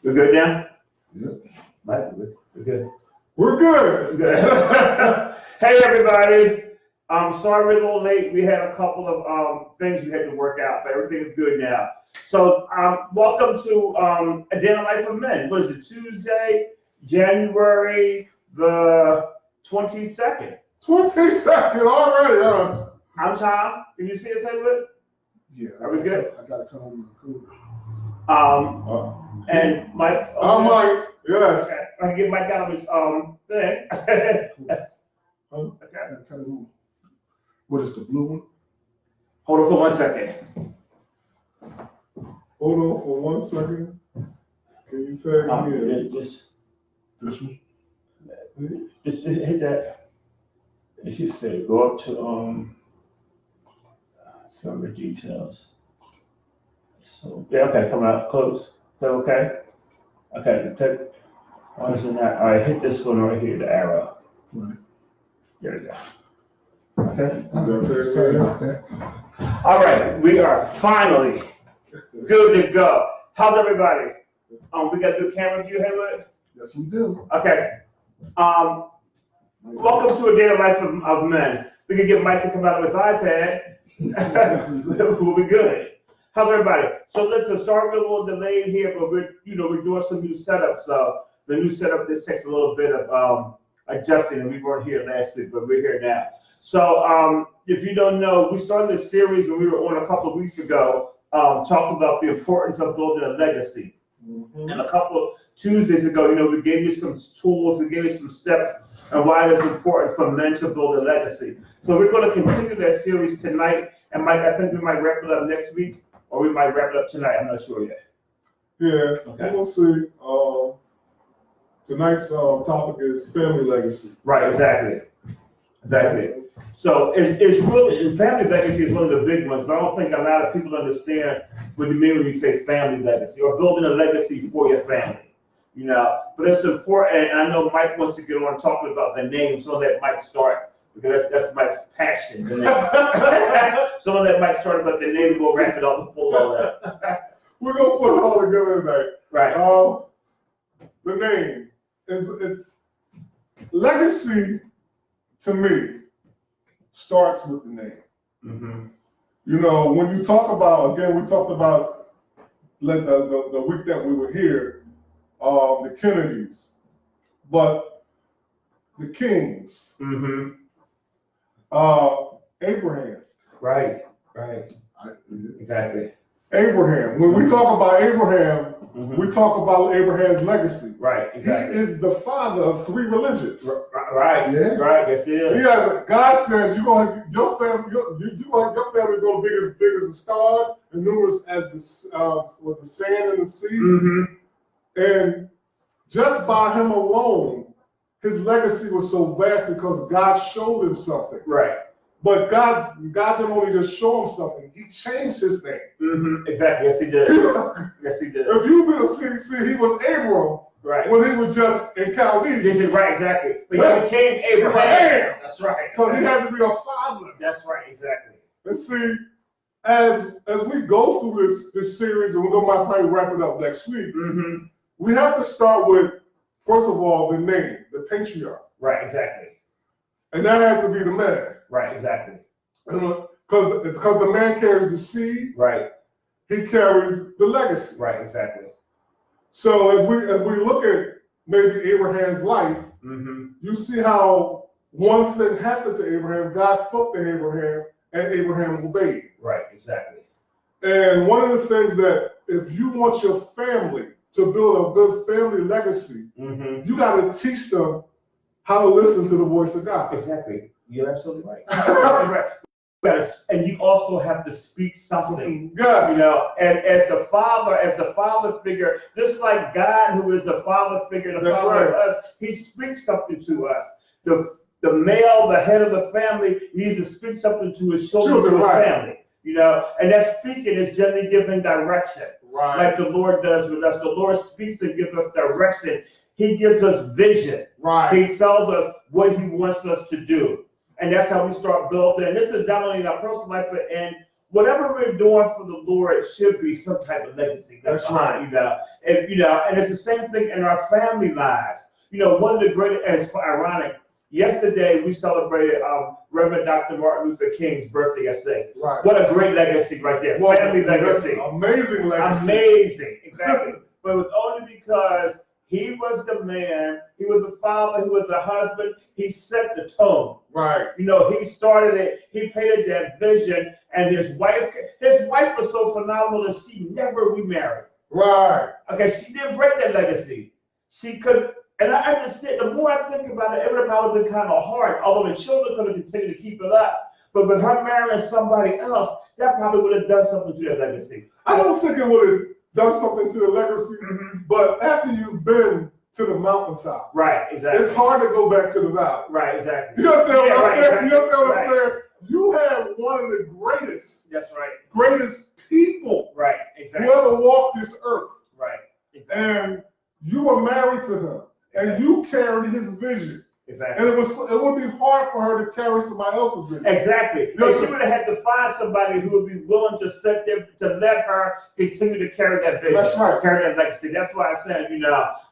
We're good now? Yep. Mike, we're good. We're good. Good. Hey, everybody. Sorry we're a little late. We had a couple of things we had to work out, but everything is good now. So, welcome to A Day in the Life of Men. What is it, Tuesday, January the 22nd? 22nd already. I'm Tom. Can you see us, Haywood? Yeah. Are we good? I gotta come on my cooler. And Mike. I'm Mike. Yes. Okay. I can get Mike out of his thing. Okay. What is the blue one? Hold on for 1 second. Hold on for 1 second. Can you tag me in? Just This one? Just hit that. It should say go up to some of the details. So yeah, okay, coming out close. Is that okay? Okay, why is it not? All right, hit this one right here, the arrow. Right. There we go. Okay. Okay. All right, we are finally good to go. How's everybody? We got a good camera view, Haywood? Yes, we do. Okay. Welcome to A Day in the Life of Men. We can get Mike to come out of his iPad. We'll be good. How's everybody? So listen, sorry we're a little delayed here, but we're doing some new setup. So the new setup just takes a little bit of adjusting, and we weren't here last week, but we're here now. So if you don't know, we started this series when we were on a couple of weeks ago, talking about the importance of building a legacy. Mm-hmm. And a couple of Tuesdays ago, we gave you some tools, we gave you some steps and why it's important for men to build a legacy. So we're going to continue that series tonight. And Mike, I think we might wrap it up next week, or we might wrap it up tonight. I'm not sure yet. Yeah, Okay. We'll see. Tonight's topic is family legacy. Right, exactly. So it's really, and family legacy is one of the big ones, but I don't think a lot of people understand what you mean when you say family legacy or building a legacy for your family. But it's important, and I know Mike wants to get on talking about the name, so let Mike start, because that's Mike's passion. So I'll let Mike start about the name, we'll wrap it up and pull all that. We're gonna put it all together tonight. Right. The name is legacy to me starts with the name. Mm-hmm. When you talk about, again, we talked about the week that we were here, the Kennedys, but the Kings, Mm-hmm. Abraham. Right. Exactly. Abraham. When we talk about Abraham, Mm-hmm. we talk about Abraham's legacy. Right, exactly. He is the father of 3 religions. Right. Yeah. Right. Yes, it is. God says your family's going to be as big as the stars and numerous as the sand and the sea. Mm-hmm. And just by him alone, his legacy was so vast because God showed him something. Right. But God didn't only just show him something; He changed his name. Mm-hmm. Exactly. Yes, he did. Yes, he did. If you will see, he was Abram. Right. When he was just in Chaldees. Right, exactly. But he became Abraham. That's right. Because he had to be a father. That's right, exactly. And see, as we go through this series, and we're going to probably wrap it up next week, Mm-hmm. we have to start with, first of all, the name, the patriarch. Right, exactly. And that has to be the man. Right, exactly. Because the man carries the seed, Right. he carries the legacy. Right, exactly. So as we look at maybe Abraham's life, Mm-hmm. you see how one thing happened to Abraham. God spoke to Abraham, and Abraham obeyed. Right, exactly. And one of the things that if you want your family to build a good family legacy, Mm-hmm. you got to teach them how to listen to the voice of God. Exactly. You're absolutely right. Right. And you also have to speak something. Yes. And as the father figure, just like God, who is the father figure, the That's father of right. us, he speaks something to us. The male, the head of the family, needs to speak something to his children, to his right. family. And that speaking is generally giving direction. Right. Like the Lord does with us. The Lord speaks and gives us direction. He gives us vision. Right. He tells us what he wants us to do. And that's how we start building. And this is not only in our personal life, but in whatever we're doing for the Lord, it should be some type of legacy. That's right. And it's the same thing in our family lives. One of the greatest, and it's ironic, yesterday we celebrated Reverend Dr. Martin Luther King's birthday yesterday. Right. What a great legacy right there. Well, Family legacy. Amazing legacy. Amazing, exactly. But it was only because he was the man, he was the father, he was the husband, he set the tone. Right. He started it, he painted that vision, and his wife was so phenomenal that she never remarried. Right. Okay, she didn't break that legacy. She could, and I understand, the more I think about it, it would have probably been kind of hard, although the children could have continued to keep it up. But with her marrying somebody else, that probably would have done something to their legacy. I don't think it would have done something to the legacy, but after you've been to the mountaintop, right, exactly. It's hard to go back to the valley. Right, exactly. You understand what I'm saying? Exactly. You understand what I'm saying? You have one of the greatest, that's right, greatest people right, exactly. who ever walked this earth. Right, exactly. And you were married to him, and you carried his vision. Exactly. And it would be hard for her to carry somebody else's vision. Exactly. Yes, she would have had to find somebody who would be willing to sit there to let her continue to carry that vision. That's right. Carry that legacy. That's why I said,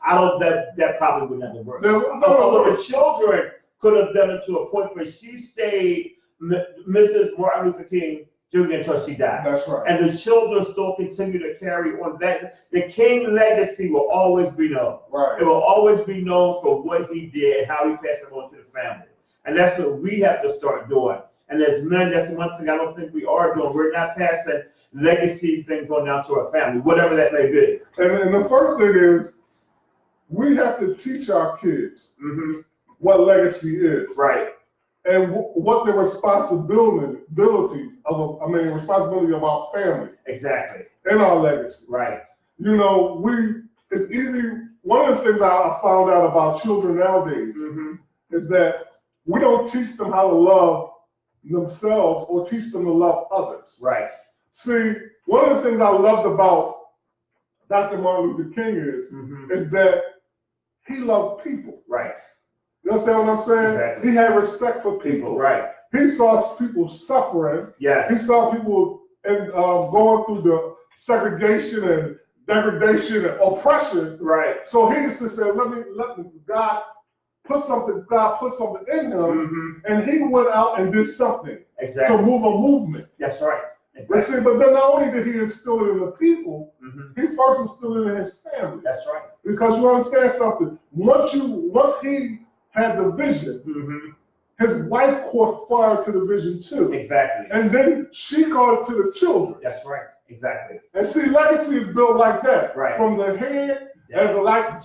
I don't that probably would never work. No. Although the children could have done it to a point where she stayed Mrs. Martin Luther King Jr. until she died. That's right. And the children still continue to carry on that. The King legacy will always be known. Right. It will always be known for what he did and how he passed it on to the family. And that's what we have to start doing. And as men, that's one thing I don't think we are doing. We're not passing legacy things on down to our family, whatever that may be. And the first thing is, we have to teach our kids what legacy is. Right. And what the responsibility of our family. Exactly. And our legacy. Right. It's easy. One of the things I found out about children nowadays is that we don't teach them how to love themselves or teach them to love others. Right. See, one of the things I loved about Dr. Martin Luther King is that he loved people. Right. You understand what I'm saying? Exactly. He had respect for people. Right. He saw people suffering. Yes. He saw people going through the segregation and degradation and oppression. Right. So he used to say, God put something in him, and he went out and did something Exactly. to move a movement. That's right. But see, but then not only did he instill it in the people, he first instilled it in his family. That's right. Because you understand something, once he had the vision, his wife caught fire to the vision too. Exactly. And then she caught it to the children. That's right. Exactly. And see, legacy is built like that. Right. From the head, as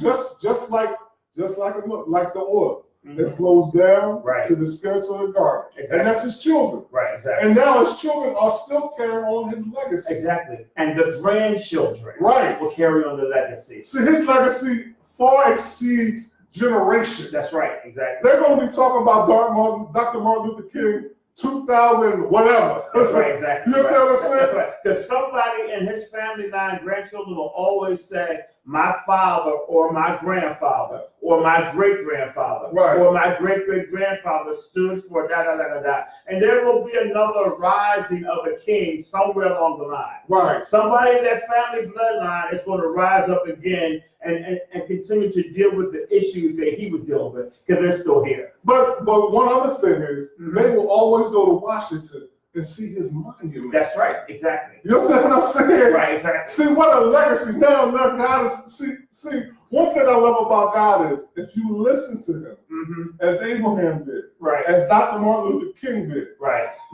just like the oil. It flows down to the skirts of the garment. Exactly. And that's his children. Right, exactly. And now his children are still carrying on his legacy. Exactly. And the grandchildren will carry on the legacy. See, his legacy far exceeds generations. That's right, exactly. They're going to be talking about Dr. Martin Luther King 2000 whatever. That's right, exactly. You understand what I'm saying? That's right. Because somebody in his family line, grandchildren will always say, my father or my grandfather or my great-grandfather or my great-great-grandfather stood for da-da-da-da-da. And there will be another rising of a king somewhere along the line. Right. Somebody in that family bloodline is going to rise up again and continue to deal with the issues that he was dealing with because they're still here. But one other thing is, they will always go to Washington and see his monument. That's right, exactly. You understand what I'm saying? Right, exactly. See, what a legacy. Now God is, see, one thing I love about God is, if you listen to him, as Abraham did, as Dr. Martin Luther King did,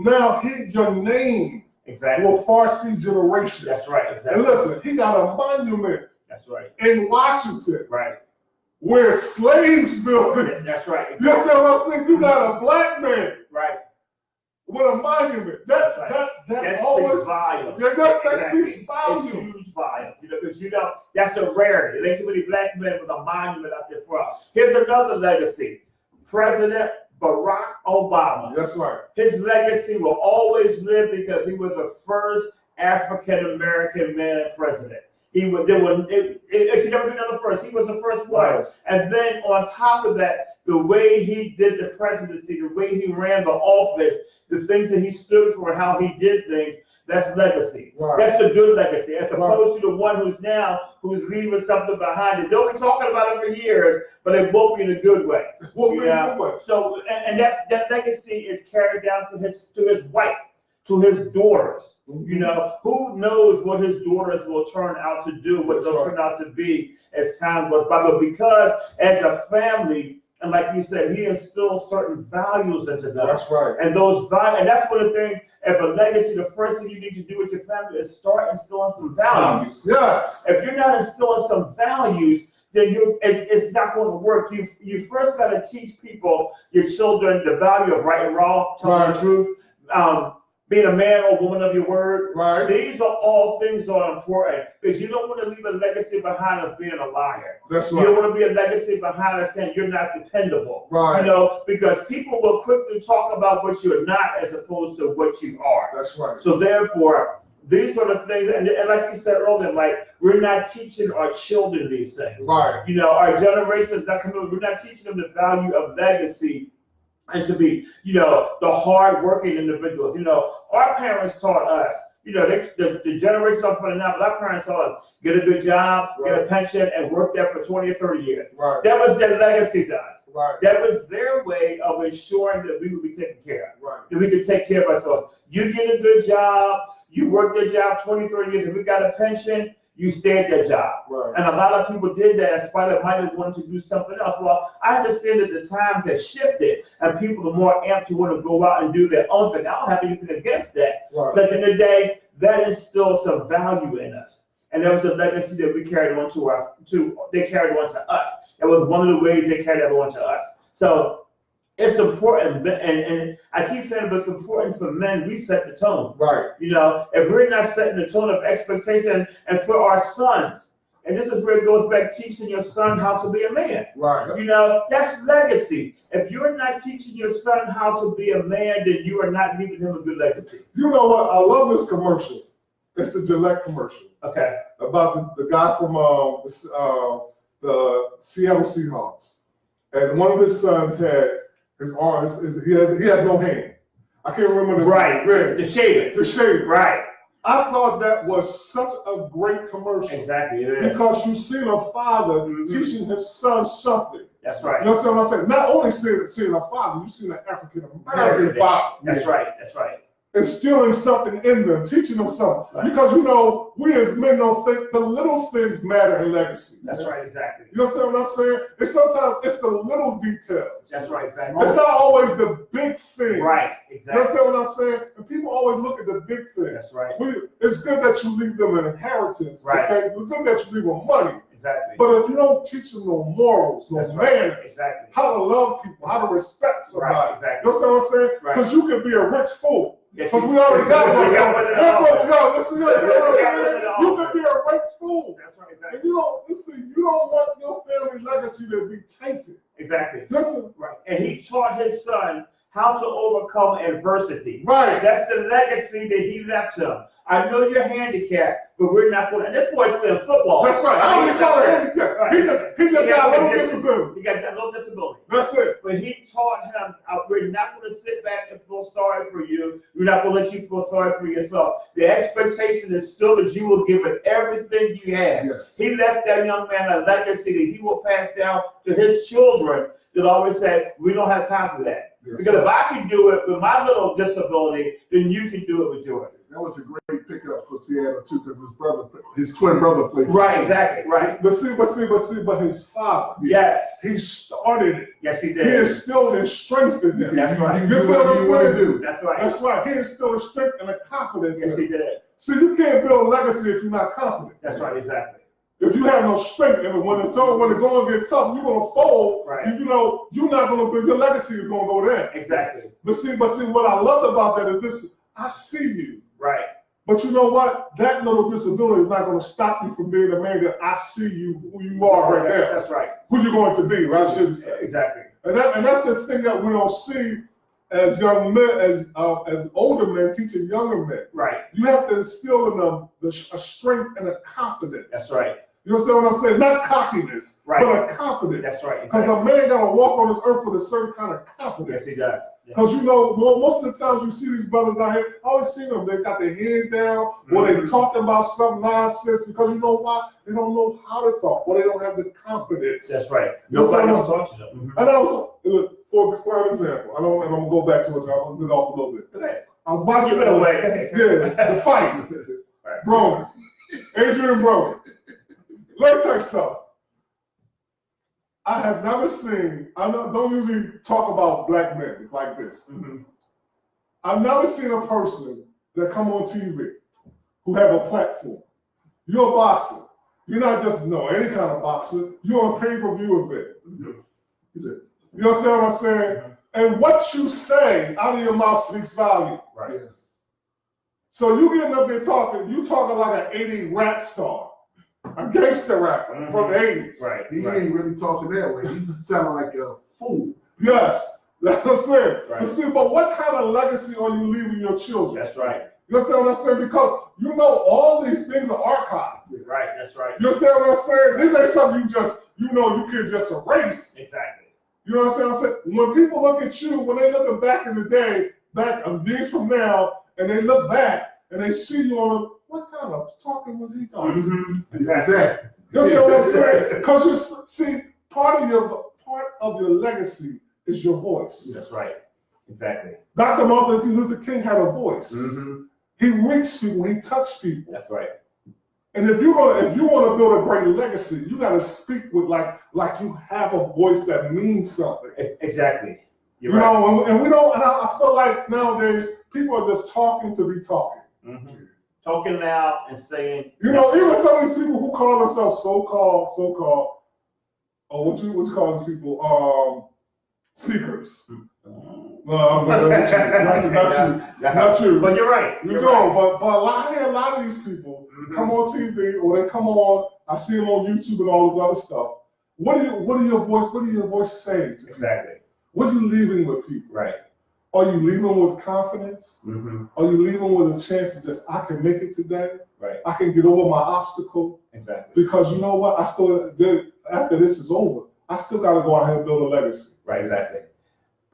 now your name will far see generations. That's right, exactly. And listen, he got a monument in Washington. Where slaves built it. That's right. Exactly. You understand what I'm saying? You got a black man. With a monument. That always volume. That speaks volume. It's huge volume. Because that's a rarity. There ain't too many black men with a monument out there front. Here's another legacy. President Barack Obama. That's right. His legacy will always live because he was the first African American man president. It could never be another first. He was the first one. And then on top of that, the way he did the presidency, the way he ran the office, the things that he stood for, how he did things, That's legacy. Right. That's a good legacy, as opposed to the one who's leaving something behind. And they'll be talking about it for years, but it won't be in a good way. So, and that legacy is carried down to his wife, to his daughters. You know, who knows what his daughters will turn out to do, what they'll turn out to be as time goes by. But because as a family, and like you said, he instilled certain values into them. That's right. And those values, and that's one of the things, if a legacy, the first thing you need to do with your family is start instilling some values. Yes. If you're not instilling some values, then it's not going to work. You first got to teach people, your children, the value of right and wrong, telling the truth, being a man or woman of your word. Right. These are all things that are important, because you don't want to leave a legacy behind us being a liar. That's right. You don't want to be a legacy behind us saying you're not dependable. Right. You know, because people will quickly talk about what you're not as opposed to what you are. That's right. So therefore, these are the things, and like you said earlier, like, we're not teaching our children these things. Right. You know, our generation is not coming, we're not teaching them the value of legacy and to be, you know, the hard-working individuals. You know, our parents taught us, you know, the generation of now, but our parents taught us, get a good job, get a pension, and work there for 20 or 30 years. Right. That was their legacy to us. Right. That was their way of ensuring that we would be taken care of. Right. That we could take care of ourselves. You get a good job, you work that job 20, 30 years, if we got a pension, you stay at that job. Right. And a lot of people did that in spite of might have wanted to do something else. Well, I understand that the times have shifted and people are more amped to want to go out and do their own thing. I don't have anything against that. Right. But at the end of the day, that instilled some value in us. And that was a legacy that we carried on they carried on to us. It was one of the ways they carried it on to us. So it's important, and I keep saying, but it's important for men, we set the tone. Right. You know, if we're not setting the tone of expectation, and for our sons, and this is where it goes back, teaching your son how to be a man. Right. You know, that's legacy. If you're not teaching your son how to be a man, then you are not leaving him a good legacy. You know what? I love this commercial. It's a Gillette commercial. Okay. About the guy from the Seattle Seahawks, and one of his sons had his arm. He has no hand. I can't remember the right. The shaving. The shaving. Right. I thought that was such a great commercial. Exactly. It is. Because you've seen a father teaching his son something. That's right. You understand what I'm saying? Not only seeing a father, you've seen an African American father. That's right. That's right. Instilling something in them, teaching them something. Right. Because, you know, we as men don't think the little things matter in legacy. That's right, exactly. You understand what I'm saying? And sometimes it's the little details. That's right, exactly. It's not always the big things. Right, exactly. You understand what I'm saying? And people always look at the big things. That's right. It's good that you leave them an inheritance. Right. Okay? It's good that you leave them money. Exactly. But if you don't teach them no morals, no manners, exactly, how to love people, how to respect somebody, right, exactly. You understand what I'm saying? Right. Because you could be a rich fool. Because we already got one. Listen, you could be a rich fool. That's right, exactly. And you don't want your family legacy to be tainted. Exactly. Listen. Right. And he taught his son how to overcome adversity. Right. That's the legacy that he left him. I know you're handicapped, but we're not going to. And this boy's playing football. That's right. I don't even call it handicapped. Right. He just got a little disability. He got that little disability. That's it. But he taught him, we're not going to sit back and feel sorry for you. We're not going to let you feel sorry for yourself. The expectation is still that you will give it everything you have. Yes. He left that young man a legacy that he will pass down to his children that always said, we don't have time for that. Yes. Because if I can do it with my little disability, then you can do it with yours. That was a great pickup for Seattle too, because his twin brother played. Right, exactly, right. But his father. Yes. He started it. Yes, he did. He instilled and strengthened him. That's right. This is what you want to do. That's right. That's right. He instilled strength and a confidence. Yes, he did. See, you can't build a legacy if you're not confident. That's right, exactly. If you have no strength, and when the going get tough, you're gonna fold. Right. You know, you're not gonna build. Your legacy is gonna go there. Exactly. But see, what I loved about that is this: I see you. Right. But you know what? That little disability is not going to stop you from being the man that I see you, who you are right now. That's right. Who you're going to be, right? I should say. Exactly. And that's the thing that we don't see as young men, as older men teaching younger men. Right. You have to instill in them a strength and a confidence. That's right. You understand what I'm saying? Not cockiness, right, but a confidence. That's right. Because a man got to walk on this earth with a certain kind of confidence. Yes, he does. Because you know, most of the times you see these brothers out here, I always see them, they got their head down, or they talking about some nonsense, because you know why? They don't know how to talk, or they don't have the confidence. That's right. Nobody else talks to them. And also, for an example, I'm going to go back to it, so I'm going to get off a little bit. Okay. I was watching the fight, Broner, Adrian Broner. Let me tell you something. I have never seen, don't usually talk about black men like this. I've never seen a person that come on TV who have a platform. You're a boxer. You're not just any kind of boxer. You're on a pay-per-view event. You understand what I'm saying? And what you say out of your mouth speaks volume. Right. Yes. So you getting up there talking, you talking like an 80s rap star, a gangster rapper from the 80s. Right. He ain't really talking that way. He's sounding like a fool. Yes. That's what I'm saying. Right. But what kind of legacy are you leaving your children? That's right. You understand what I'm saying? Because you know all these things are archived. Right. That's right. You understand what I'm saying? This ain't something you just, you can just erase. Exactly. You know what I'm saying? When people look at you, when they looking back in the day, back years from now, and they look back and they see you on what kind of talking was he talking? Exactly. You see what I'm saying? Because you see, part of your legacy is your voice. That's right. Exactly. Dr. Martin Luther King had a voice. He reached people. He touched people. That's right. And if you want to build a great legacy, you got to speak with like you have a voice that means something. Exactly. You're right. And we don't. And I feel like nowadays people are just talking to be talking. Talking loud and saying. Even some of these people who call themselves so-called, or what you call these people, speakers. No, not you. But you're right. But I hear a lot of these people come on TV or they come on. I see them on YouTube and all this other stuff. What are your voice saying to people? Exactly. What are you leaving with people? Right. Are you leaving with confidence? Are you leaving with a chance to just, I can make it today? Right. I can get over my obstacle. Exactly. Because you know what? After this is over, I still got to go out here and build a legacy. Right. Exactly.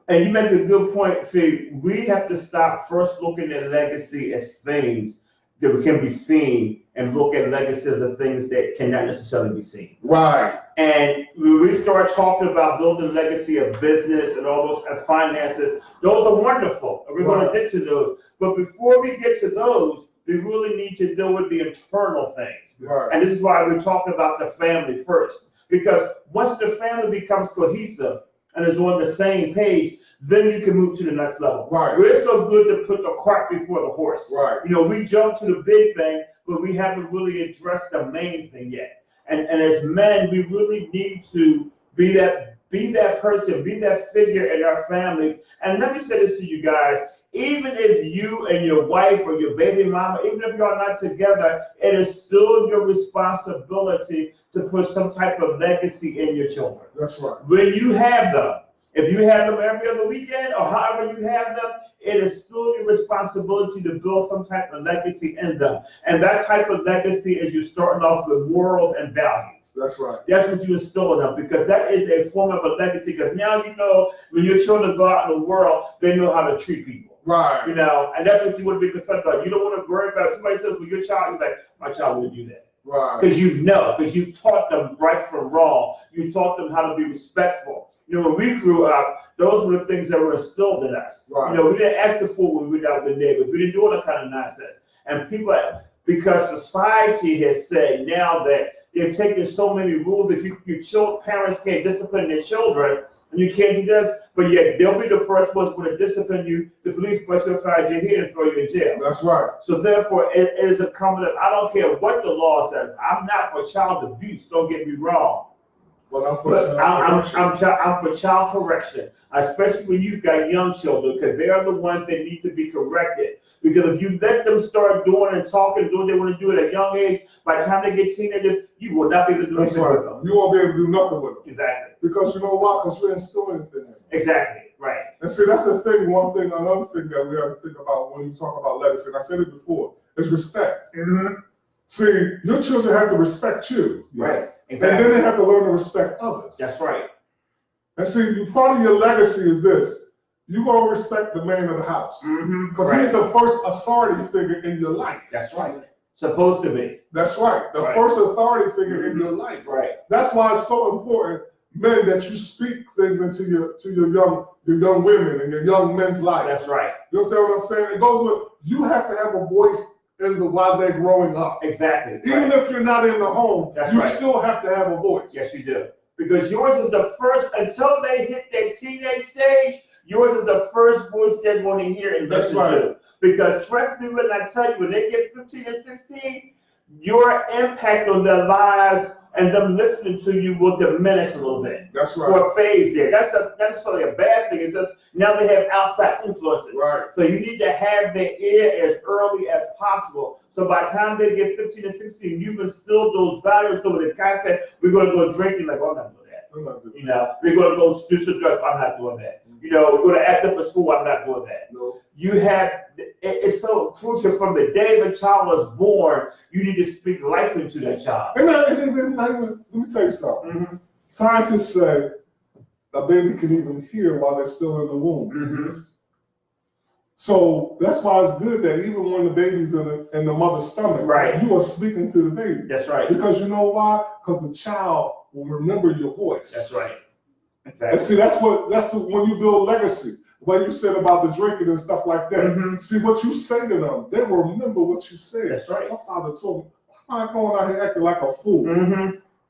And you make a good point. See, we have to stop first looking at legacy as things that can be seen and look at legacy as the things that cannot necessarily be seen. Right. And when we start talking about building legacy of business and all those finances, those are wonderful. And we're going to get to those. But before we get to those, we really need to deal with the internal things. Right. And this is why we're talking about the family first. Because once the family becomes cohesive and is on the same page, then you can move to the next level. Right. We're so good to put the cart before the horse. Right. We jump to the big thing, but we haven't really addressed the main thing yet. And as men, we really need to be that person, be that figure in our families. And let me say this to you guys, even if you and your wife or your baby mama, even if y'all not together, it is still your responsibility to put some type of legacy in your children. That's right. When you have them, if you have them every other weekend or however you have them, it is still your responsibility to build some type of legacy in them. And that type of legacy is you starting off with morals and values. That's right. That's what you instill in them, because that is a form of a legacy. Because now when your children go out in the world, they know how to treat people. Right. And that's what you want to be concerned about. You don't want to worry about somebody says, well, your child, you're like, my child wouldn't do that. Right. Because because you've taught them right from wrong. You taught them how to be respectful. When we grew up, those were the things that were instilled in us. Right. We didn't act the fool when we were out with the neighbors. We didn't do all that kind of nonsense. And because society has said now that they've taken so many rules that parents can't discipline their children, and you can't do this, but yet they'll be the first ones going to discipline you. The police brush aside your head and throw you in jail. That's right. So therefore, it is a common. I don't care what the law says. I'm not for child abuse. Don't get me wrong. But I'm for child correction, especially when you've got young children, because they are the ones that need to be corrected. Because if you let them start doing and talking and doing what they want to do at a young age, by the time they get teenagers, you will not be able to do anything with them. You won't be able to do nothing with them. Exactly. Because you know why? Because you ain't instilling anything in them. Exactly. Right. And see, that's the thing. Another thing that we have to think about when you talk about legacy, and I said it before, is respect. See, your children have to respect you. Right. Exactly. And then they have to learn to respect others. That's right. And see, part of your legacy is this. You're going to respect the man of the house. Because he's the first authority figure in your life. That's right. Supposed to be. That's right. The first authority figure in your life. Right. That's why it's so important, men, that you speak things into your young women and your young men's life. That's right. You understand what I'm saying? It goes with, you have to have a voice while they're growing up. Exactly. Even if you're not in the home, you still have to have a voice. Yes, you do. Because yours is the first, until they hit their teenage stage, yours is the first voice they're going to hear and listen to. Because trust me when I tell you, when they get 15 and 16, your impact on their lives and them listening to you will diminish a little bit. That's right. For a phase there. That's not necessarily a bad thing. It's just now they have outside influences. Right. So you need to have their ear as early as possible. So by the time they get 15 and 16, you can still those values. So when the guy said, we're going to go drinking, like, oh, I'm not doing that. I'm not doing You know, we're going to go do some drugs, I'm not doing that. You know, we're going to act up at school, I'm not doing that. No. You have, it's so crucial from the day the child was born, you need to speak life into that child. And let me tell you something. Scientists say a baby can even hear while they're still in the womb. So that's why it's good that even when the baby's in the mother's stomach, you are speaking to the baby. That's right. Because you know why? Because the child will remember your voice. That's right. Exactly. And see, that's when you build legacy. What you said about the drinking and stuff like that. See, what you say to them, they will remember what you said. That's right. My father told me, why am I going out here acting like a fool?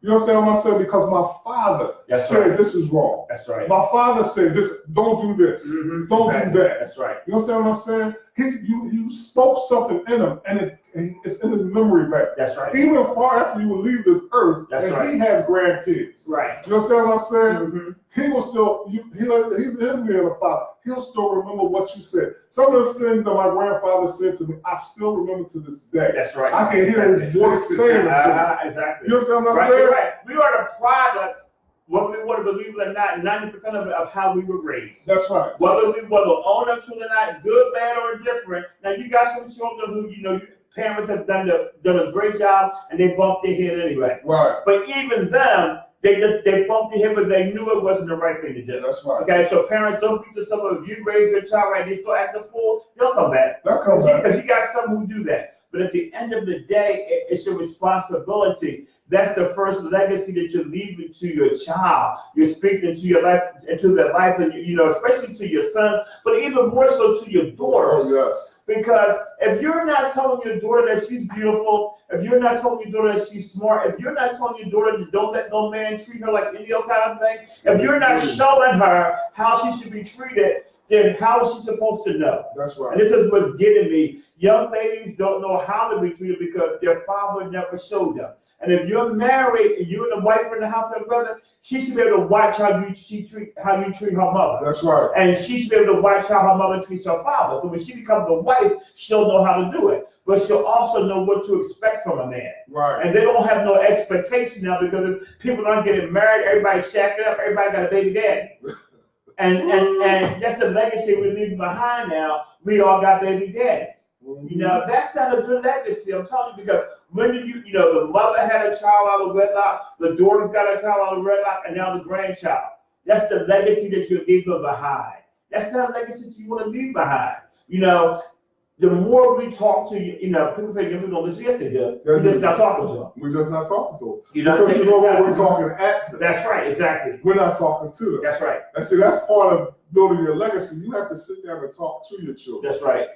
You understand what I'm saying? Because my father said this is wrong. That's right. My father said this, don't do this. Don't do that. That's right. You understand what I'm saying? You spoke something in him, and it's in his memory bank. That's right. Even far after you will leave this earth, he has grandkids. Right. You understand what I'm saying? He will still, he's being a father. He'll still remember what you said. Some of the things that my grandfather said to me, I still remember to this day. That's right. I can hear his voice saying it to me. Exactly. You understand what I'm saying? Right. We are the products, whether we want to believe it or not, 90% of how we were raised. That's right. Whether we own up to it or not, good, bad, or indifferent. Now you got some children who, you know, parents have done a great job and they bumped their head anyway. Right. But even them, they bumped their head, but they knew it wasn't the right thing to do. That's right. Okay, so parents, don't beat yourself up. If you raise your child right, they still acting fool, they'll come back. They'll come back. Because you got some who do that. But at the end of the day, it's your responsibility. That's the first legacy that you're leaving to your child. You're speaking to your life, into their life, and you know, especially to your son, but even more so to your daughters. Oh, yes. Because if you're not telling your daughter that she's beautiful, if you're not telling your daughter that she's smart, if you're not telling your daughter that don't let no man treat her like any other kind of thing, if you're not showing her how she should be treated, then how is she supposed to know? That's right. And this is what's getting me. Young ladies don't know how to be treated because their father never showed them. And if you're married, and you and the wife in the house and brother, she should be able to watch how you treat her mother. That's right. And she should be able to watch how her mother treats her father. So when she becomes a wife, she'll know how to do it. But she'll also know what to expect from a man. Right. And they don't have no expectation now because people aren't getting married, everybody shacking up, everybody got a baby daddy. And that's the legacy we're leaving behind now. We all got baby daddies. You know, that's not a good legacy, I'm telling you, because when you know, the mother had a child out of wedlock, the daughter's got a child out of wedlock, and now the grandchild. That's the legacy that you're leaving behind. That's not a legacy you want to leave behind. You know, the more we talk to you, know, people say young people don't listen. Yes, they do. We're just not talking to them. We're just not talking to them. You know, because you know what we're talking at them. That's right, exactly. We're not talking to them. That's right. And see, that's part of building your legacy. You have to sit down and talk to your children. That's right.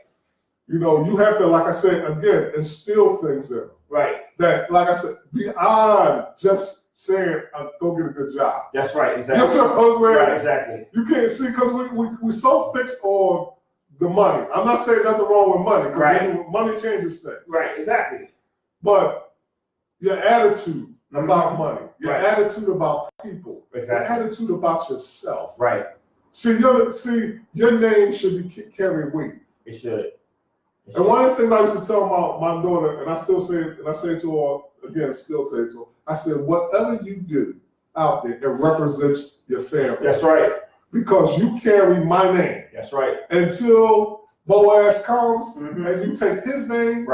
You know, you have to, like I said, again, instill things in them. Right. That, like I said, beyond just saying, go get a good job. That's right, exactly. That's what I'm saying. Right, exactly. You can't see, because we're so fixed on the money. I'm not saying nothing wrong with money, because money changes things. Right, exactly. But your attitude about money, your attitude about people, your attitude about yourself. Right. See, your name should be carrying weight. It should. And one of the things I used to tell my daughter, and I still say it, and I say it to her again, still say it to her, I said, whatever you do out there, it represents your family. That's right. Because you carry my name. That's right. Until Boaz comes and you take his name,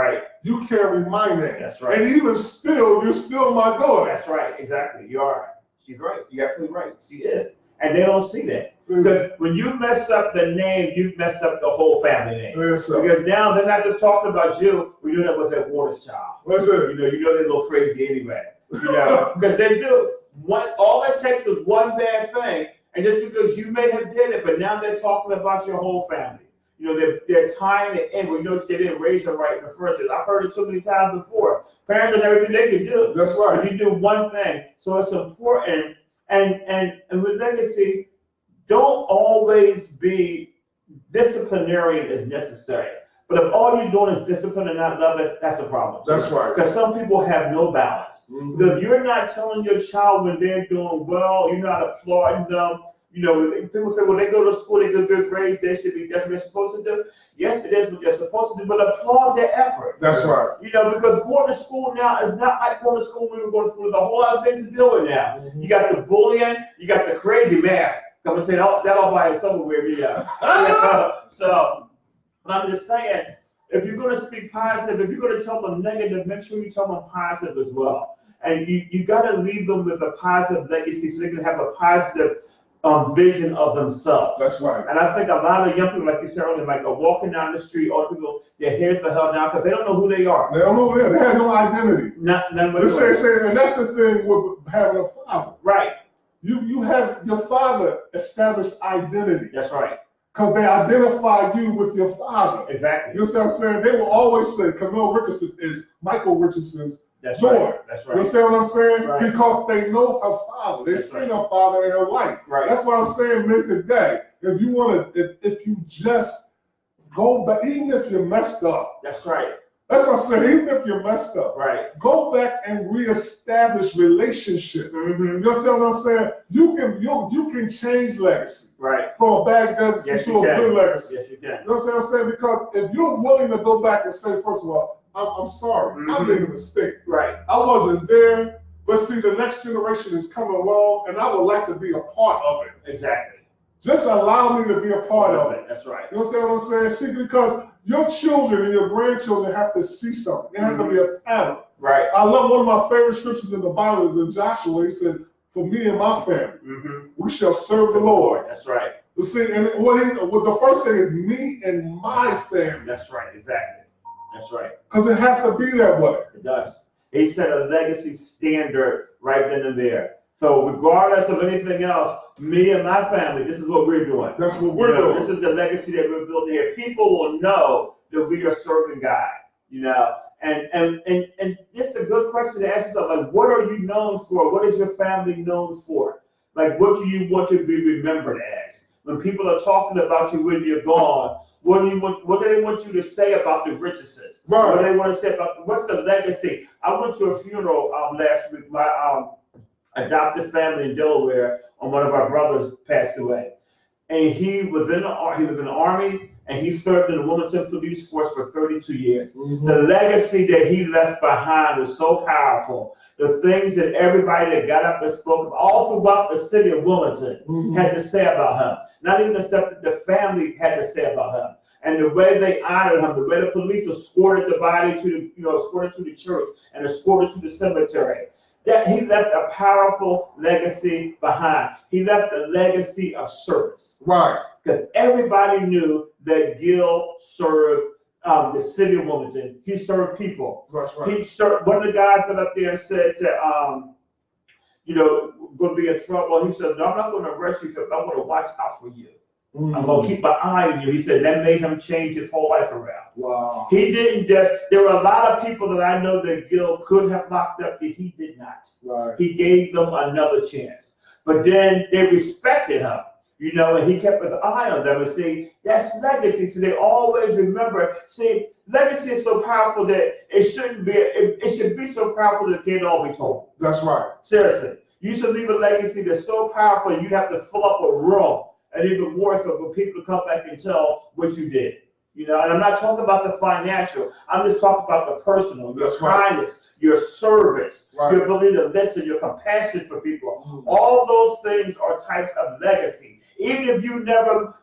you carry my name. That's right. And even still, you're still my daughter. That's right, exactly. You are. She's right. You're absolutely right. She is. And they don't see that. Because when you mess up the name, you've messed up the whole family name. Because now they're not just talking about you. We knew that was their Waters child. You know they're a little crazy anyway. You know, because they do. All it takes is one bad thing, and just because you may have did it, but now they're talking about your whole family. You know, they're tying it in. We know they didn't raise them right in the first place. I've heard it so many times before. Parents and everything they can do. That's right. But you do one thing. So it's important. And with legacy, don't always be disciplinarian as necessary. But if all you're doing is discipline and not love it, that's a problem. That's right. Because some people have no balance. Because if you're not telling your child when they're doing well, you're not applauding them. You know, people say, well, they go to school, they get good grades, that's what they're supposed to do. Yes, it is what they're supposed to do, but applaud their effort. That's right. You know, because going to school now is not like going to school when we were going to school. There's a whole lot of things to deal with now. You got the bullying, you got the crazy math. I'm going to say that all by itself will wear me out. So, but I'm just saying, if you're going to speak positive, if you're going to tell them negative, make sure you tell them positive as well. And you got to leave them with a positive legacy so they can have a positive vision of themselves. That's right. And I think a lot of young people, like you said earlier, like are walking down the street, or people, their heads are held down because they don't know who they are. They don't know who they are. They have no identity. And that's the thing with having a father. Right. You have your father established identity. That's right. Because they identify you with your father. Exactly. You know what I'm saying? They will always say Camille Richardson is Michael Richardson's daughter. Right. That's right. You understand what I'm saying? Right. Because they know her father. They've seen her father in her life. Right. That's what I'm saying, men, today. If you want to, if you just go back, even if you messed up. That's right. That's what I'm saying. Even if you're messed up, right? Go back and reestablish relationship. You understand what I'm saying? You can change legacy, right? From a bad legacy to a good legacy. Yes, you can. You know what I'm saying? Because if you're willing to go back and say, first of all, I'm sorry, I made a mistake. Right. I wasn't there, but see, the next generation is coming along, and I would like to be a part of it. Exactly. Just allow me to be a part of it. That's right. You understand what I'm saying? See, because your children and your grandchildren have to see something. There has to be a pattern. Right. I love one of my favorite scriptures in the Bible is in Joshua. He said, "For me and my family, we shall serve the Lord." That's right. You see, and the first thing is me and my family. That's right. Exactly. That's right. Because it has to be that way. It does. He set a legacy standard right then and there. So regardless of anything else, me and my family, this is what we're doing. That's what we're doing. This is the legacy that we're building here. People will know that we are serving God, you know. And this is a good question to ask yourself. Like, what are you known for? What is your family known for? Like, what do you want to be remembered as? When people are talking about you when you're gone, what do they want you to say about the Richardsons? Right. What do they want to say about, what's the legacy? I went to a funeral last week. My adopted family in Delaware, on one of our brothers passed away, and he was in the Army, and he served in the Wilmington Police Force for 32 years. The legacy that he left behind was so powerful. The things that everybody that got up and spoke of all throughout the city of Wilmington had to say about him. Not even the stuff that the family had to say about him. And the way they honored him, the way the police escorted the body to the church and escorted to the cemetery. That he left a powerful legacy behind. He left a legacy of service. Right. Because everybody knew that Gil served the city of Wilmington. He served people. That's right. He served. One of the guys got up there and said to, going to be in trouble. He said, "No, I'm not going to arrest you. He said, I'm going to watch out for you. I'm going to keep an eye on you." He said that made him change his whole life around. Wow. He didn't just, there were a lot of people that I know that Gil could have locked up that he did not. Right. He gave them another chance. But then they respected him, and he kept his eye on them. And see, that's legacy. So they always remember. See, legacy is so powerful that it should be so powerful that it can't all be told. That's right. Seriously. You should leave a legacy that's so powerful you'd have to fill up a room. And even more so for people to come back and tell what you did. And I'm not talking about the financial. I'm just talking about the personal, your kindness, your service, your ability to listen, your compassion for people. All those things are types of legacy. Even if you never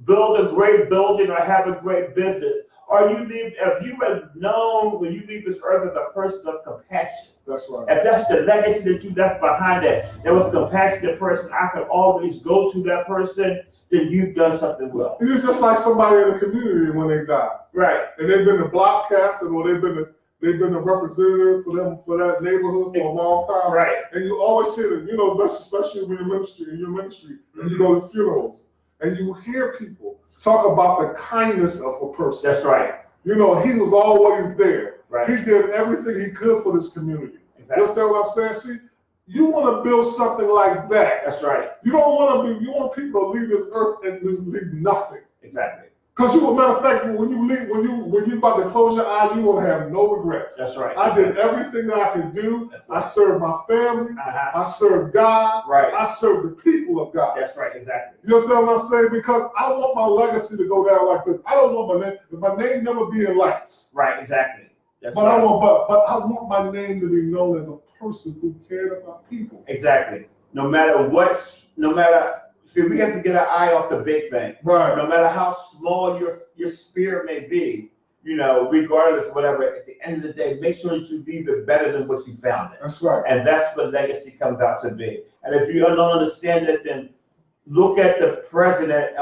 build a great building or have a great business, or if you were known when you leave this earth as a person of compassion. That's right. If that's the legacy that you left behind, that there was a compassionate person, I can always go to that person, then you've done something well. It's just like somebody in the community when they die. Right. And they've been a block captain or they've been a representative for that neighborhood for a long time. Right. And you always hear them, especially when in your ministry, and you go to funerals, and you hear people talk about the kindness of a person. That's right. He was always there. Right. He did everything he could for this community. Exactly. You understand what I'm saying? See, you want to build something like that. That's right. You want people to leave this earth and leave nothing. Exactly. Because matter of fact, when you about to close your eyes, you want to have no regrets. That's right. I did everything that I could do. That's right. I served my family. Uh-huh. I served God. Right. I served the people of God. That's right. Exactly. You understand what I'm saying? Because I want my legacy to go down like this. I don't want my name never be in lights. Right. Exactly. That's But right. I want my name to be known as a person who cared about people. Exactly. See, we have to get our eye off the big thing. Right. No matter how small your spirit may be, regardless of whatever, at the end of the day, make sure that you leave it better than what you found it. That's right. And that's what legacy comes out to be. And if you don't understand it, then look at the president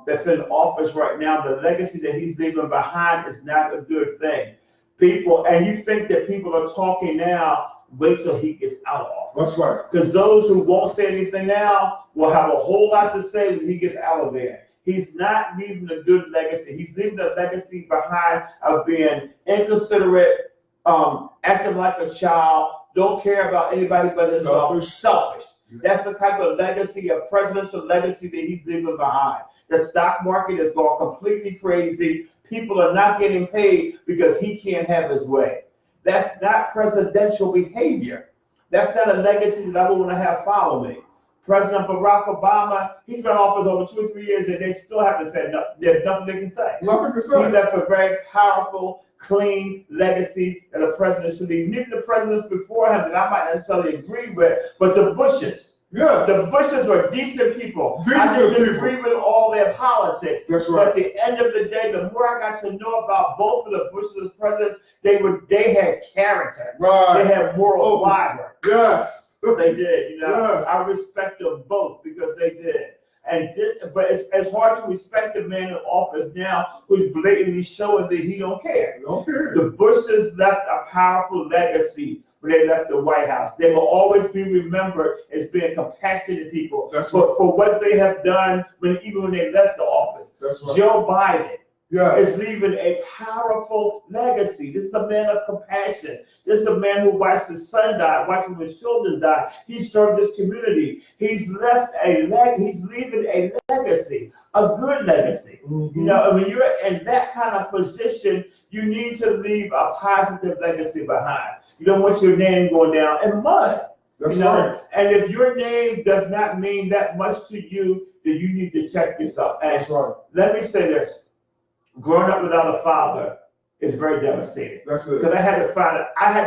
that's in office right now. The legacy that he's leaving behind is not a good thing. And you think that people are talking now, wait till he gets out of office. That's right. Because those who won't say anything now will have a whole lot to say when he gets out of there. He's not leaving a good legacy. He's leaving a legacy behind of being inconsiderate, acting like a child, don't care about anybody but himself, selfish. That's the type of legacy, a presidential legacy that he's leaving behind. The stock market has gone completely crazy. People are not getting paid because he can't have his way. That's not presidential behavior. That's not a legacy that I would want to have follow me. President Barack Obama, he's been in office over 2 or 3 years and they still haven't said nothing. There's nothing they can say. Nothing to say. He left a very powerful, clean legacy that a president should leave. Even the presidents before him that I might not necessarily agree with, but the Bushes. Yes. The Bushes were decent people. Decent I didn't people. agree with all their politics. That's But right. at the end of the day, the more I got to know about both of the Bushes as presidents, they had character. Right. They had moral fiber. Yes. They did, Yes. I respect them both because they did. But it's hard to respect a man in office now who's blatantly showing that he don't care. Don't care. The Bushes left a powerful legacy when they left the White House. They will always be remembered as being compassionate people for what they have done even when they left the office. That's right. Joe Biden Yes. is leaving a powerful legacy. This is a man of compassion. This is a man who watched his son die, watching his children die. He served his community. He's leaving a legacy, a good legacy. Mm-hmm. When you're in that kind of position, you need to leave a positive legacy behind. You don't want your name going down in mud. That's right. And if your name does not mean that much to you, then you need to check yourself. And That's right. let me say this. Growing up without a father is very devastating. That's it. Because I had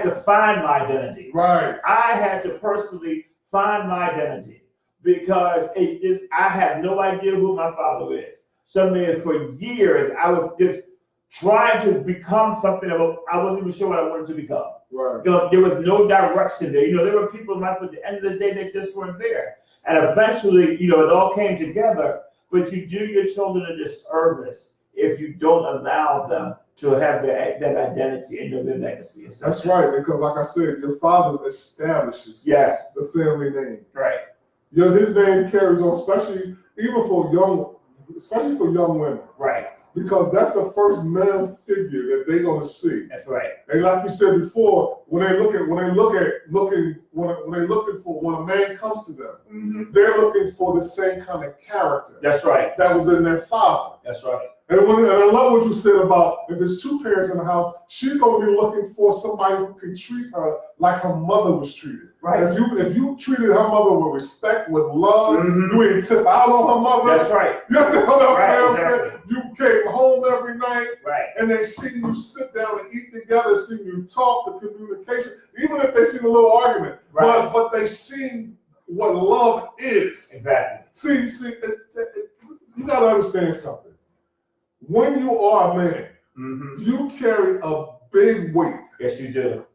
to find my identity. Right. I had to personally find my identity because I had no idea who my father is. So for years, I was just trying to become something I wasn't even sure what I wanted to become. Right. There was no direction there. There were people in life, but at the end of the day, they just weren't there. And eventually, it all came together, but you do your children a disservice if you don't allow them to have that identity and their legacy. That's right, because like I said, your father establishes the family name. Right. His name carries on, especially for young women. Right. Because that's the first male figure that they're gonna see. That's right. And like you said before, when a man comes to them, Mm-hmm. they're looking for the same kind of character. That's right. That was in their father. That's right. And I love what you said about if there's two parents in the house, she's going to be looking for somebody who can treat her like her mother was treated. Right. If you treated her mother with respect, with love, Mm-hmm. you ain't tip out on her mother. That's right. You see what I'm Right, saying? exactly. You came home every night, Right. and they see you sit down and eat together, see you talk, the communication, even if they see a little argument. Right. But they see what love is. Exactly. See, you got to understand something. When you are a man, you carry a big weight. Yes, you do.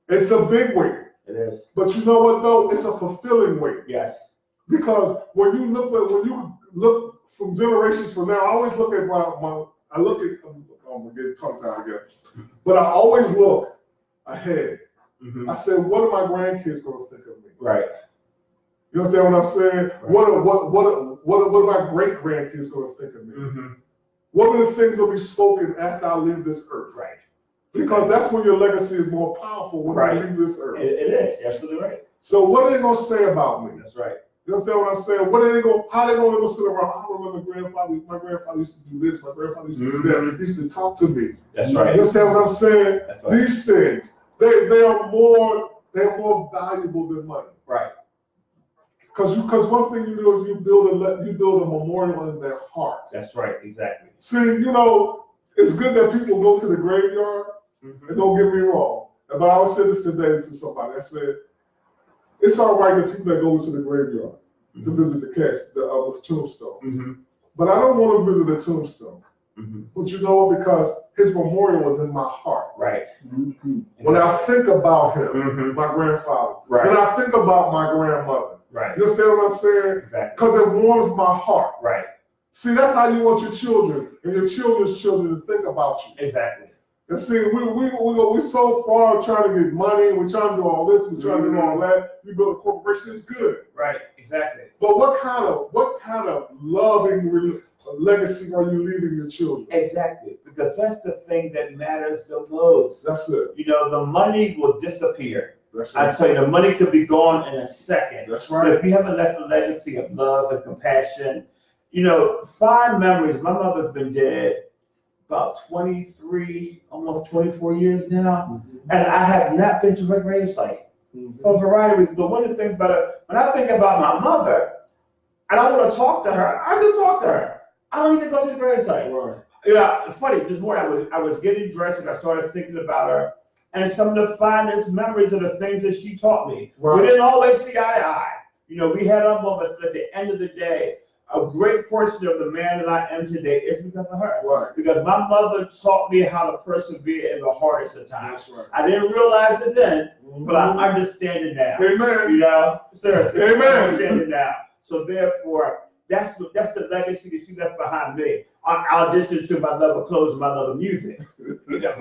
It's a big weight. It is. But you know what though? It's a fulfilling weight. Yes. Because when you look from generations from now, I always look at I'm gonna get tongue tied again. But I always look ahead. I said, what are my grandkids gonna think of me? Right. You understand what I'm saying? Right. What are my great grandkids gonna think of me? What are the things that will be spoken after I leave this earth? Right. Because that's when your legacy is more powerful when you leave this earth. It is. You're absolutely right. So what are they gonna say about me? That's right. You understand what I'm saying? What are they going? How are they going to sit around? I remember my grandfather used to do this. My grandfather used to do that. He used to talk to me. That's right. You understand what I'm saying? That's right. These things, they're more valuable than money. Right. Because one thing you do is you build a memorial in their heart. That's right. Exactly. See, you know, it's good that people go to the graveyard. And don't get me wrong, but I always said this today to somebody. I said, it's all right that people that go to the graveyard to visit the tombstone. But I don't want to visit a tombstone. But you know what? Because his memorial was in my heart. Right. When I think about him, my grandfather, when I think about my grandmother, you understand what I'm saying? Exactly. Because it warms my heart. Right. See, that's how you want your children and your children's children to think about you. Exactly. And see, we so far trying to get money, we're trying to do all this, we're trying to do all that. You build a corporation, it's good. Right, exactly. But what kind of loving legacy are you leaving your children? Exactly, because that's the thing that matters the most. That's it. You know, the money will disappear. That's right. I tell you, the money could be gone in a second. That's right. But if you haven't left a legacy of love and compassion, you know, fond memories. My mother's been dead about 23, almost 24 years now, and I have not been to her gravesite for a variety of reasons. But one of the things about it, when I think about my mother, and I want to talk to her, I just talk to her. I don't even go to the gravesite. Right. Yeah, it's funny. This morning I was getting dressed and I started thinking about her, and some of the finest memories of the things that she taught me. Right. We didn't always see eye to eye. You know, we had our moments, but at the end of the day, a great portion of the man that I am today is because of her. Right. Because my mother taught me how to persevere in the hardest of times. That's right. I didn't realize it then, but I understand it now. Amen. You know, seriously. Amen. I understand it now. So therefore, that's the legacy that she left behind me. In addition to my love of clothes and my love of music. You know,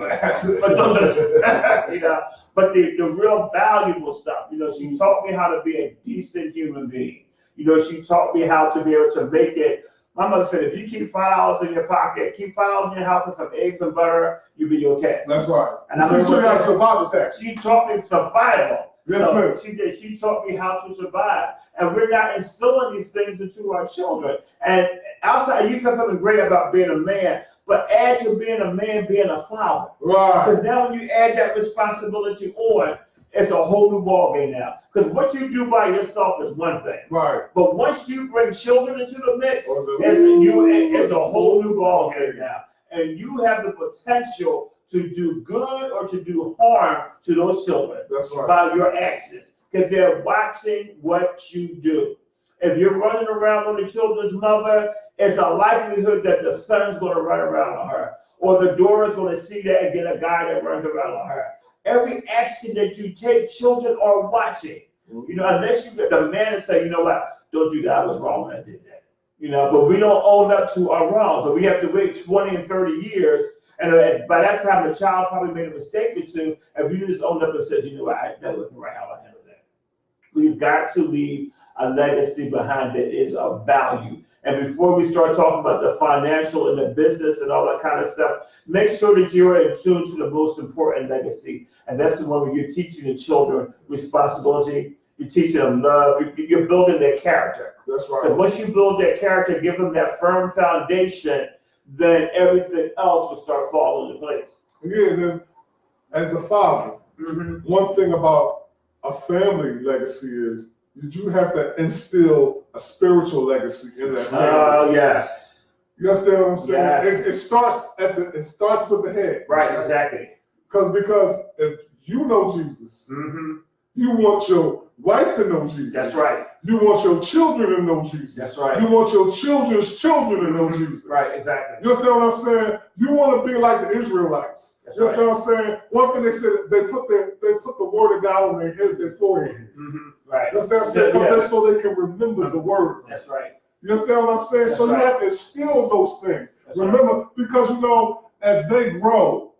but the real valuable stuff. You know, she taught me how to be a decent human being. You know, she taught me how to be able to make it. My mother said, if you keep $5 in your pocket, keep $5 in your house with some eggs and butter, you'll be okay. That's right. And I'm sure you have survival tax. She taught me survival. Yes, sir. She did. She taught me how to survive. And we're not instilling these things into our children. And outside, you said something great about being a man, but add to being a man, being a father. Right. Because now when you add that responsibility on, it's a whole new ballgame now. Because what you do by yourself is one thing. Right. But once you bring children into the mix, it's a whole new ballgame now. And you have the potential to do good or to do harm to those children. That's right. By your actions. Because they're watching what you do. If you're running around on the children's mother, it's a likelihood that the son's going to run around on her. Or the daughter's going to see that and get a guy that runs around on her. Every action that you take, children are watching. You know, unless you get the man and say, you know what, don't do that, I was wrong when I did that. You know, but we don't own up to our wrongs. So we have to wait 20 and 30 years. And by that time, the child probably made a mistake or two. If you just owned up and said, you know what, that wasn't right how I handled that. We've got to leave a legacy behind that is of value. And before we start talking about the financial and the business and all that kind of stuff, make sure that you're in tune to the most important legacy. And that's the one where you're teaching the children responsibility, you're teaching them love, you're building their character. That's right. Because once you build their character, give them that firm foundation, then everything else will start falling into place. Yeah, and then as the father, one thing about a family legacy is you do have to instill a spiritual legacy in that family. Oh, yes. You understand what I'm saying? Yes. It starts with the head. Right, exactly. Because if you know Jesus, you want your wife to know Jesus. That's right. You want your children to know Jesus. That's right. You want your children's children to know Jesus. Right, exactly. You understand what I'm saying? You want to be like the Israelites. That's you understand what I'm saying? One thing they said, they put the word of God on their head, their foreheads. Right. You understand what I'm saying? Because that's so they can remember the word. That's right. You understand what I'm saying? That's so right. you have to instill those things. That's Remember, right. because you know, as they grow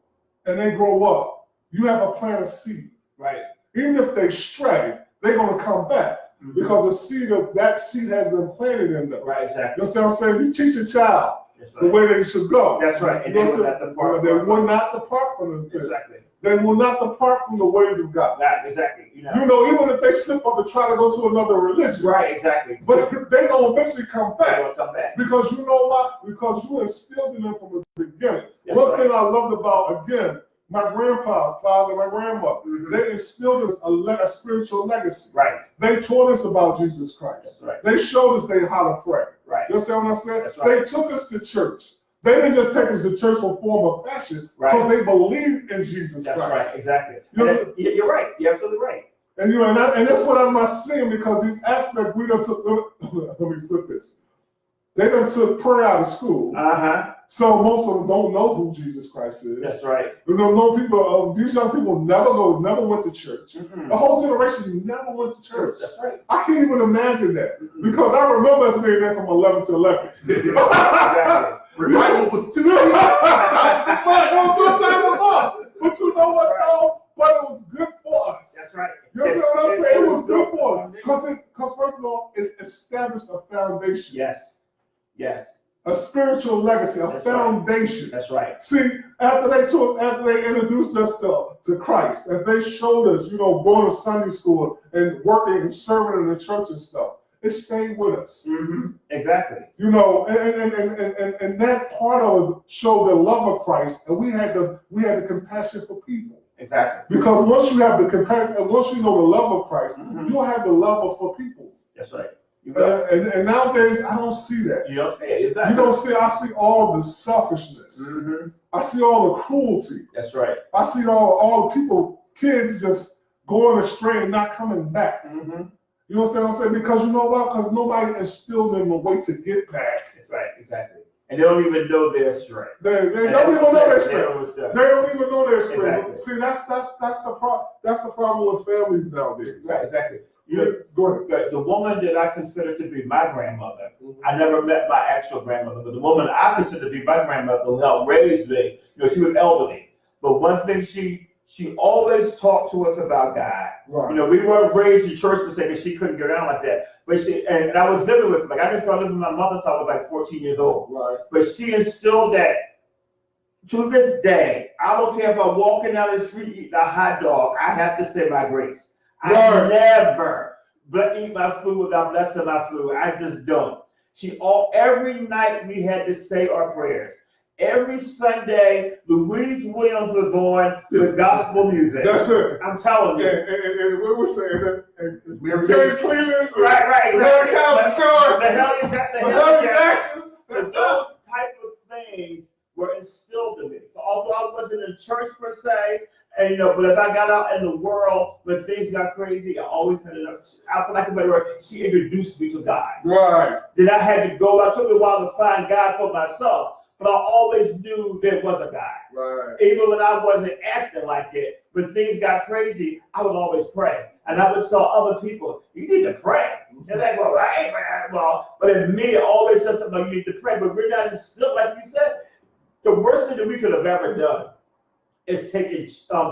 and they grow up, you have a planted seed. Right. Even if they stray, they're going to come back. Because the seed of that seed has been planted in them. Right, exactly. You understand what I'm saying? You teach a child right. the way they should go. That's right. And they will not depart. They will not depart from this. Exactly. They will not depart from the ways of God. Exactly. You know, even if they slip up and try to go to another religion. Right, exactly. But they don't eventually come back. They will come back. Because you know why? Because you instilled in them from the beginning. That's One right. thing I loved about, again, my grandpa, father, my grandmother, they instilled us a spiritual legacy. Right. They taught us about Jesus Christ. That's right. They showed us how to pray. Right. You understand what I'm saying? That's right. They took us to church. They didn't just take us to church for form or fashion, because Right. they believed in Jesus That's Christ. right. Exactly. You're right. You're absolutely right. And and that's what I'm not seeing, because these aspects we done took. Let me put this. They done took prayer out of school. So most of them don't know who Jesus Christ is. That's right. You know, people. These young people never went to church. The whole generation never went to church. That's right. I can't even imagine that, because I remember us being there from 11 to 11. Exactly. Revival was 2 years. Sometimes a month. But you know what, though? But it was good for us. That's right. You understand what I'm saying? It was good for us. Because first of all, it established a foundation. Yes. Yes. A spiritual legacy, a foundation. That's right. See, after they introduced us to Christ, and they showed us, going to Sunday school and working and serving in the church and stuff, it stayed with us. Exactly. And that part of it showed the love of Christ, and we had the compassion for people. Exactly. Because once you have the compassion, and once you know the love of Christ, you'll have the love for people. That's right. And nowadays, I don't see that. You don't see it. Exactly. You don't see. I see all the selfishness. I see all the cruelty. That's right. I see all the people, kids just going astray and not coming back. You know what I'm saying? Because you know what? Because nobody instilled them a way to get back. That's right. Exactly. And they don't even know their strength. They don't even know their strength. They don't even know their strength. Exactly. See, that's the problem with families nowadays. Right. Exactly. Go ahead. The woman that I consider to be my grandmother, I never met my actual grandmother, but the woman I consider to be my grandmother who helped raise me, she was elderly. But one thing she always talked to us about God. Right. We weren't raised in church per se because she couldn't get down like that. But and I was living with her. Like I didn't start living with my mother until I was like 14 years old. Right. But she instilled that. To this day, I don't care if I'm walking down the street eating a hot dog, I have to say my grace. I never eat my food without blessing my food. I just don't. Every night we had to say our prayers. Every Sunday, Louise Williams was on with gospel music. That's it. I'm telling you. And we were saying that. We're Jerry Cleveland. Right. Mary Calvin, the hell Jackson. Those type of things were instilled in me. So although I wasn't in church per se, and but as I got out in the world, when things got crazy, I always had enough. I feel like a better word. She introduced me to God. Right. Then I had to go. It took me a while to find God for myself, but I always knew there was a God. Right. Even when I wasn't acting like it, when things got crazy, I would always pray, and I would tell other people, "You need to pray." They're like, "Well, I ain't praying." Well, but in me, it always says something like, "You need to pray," but we're not instilled, like you said. The worst thing that we could have ever done is taking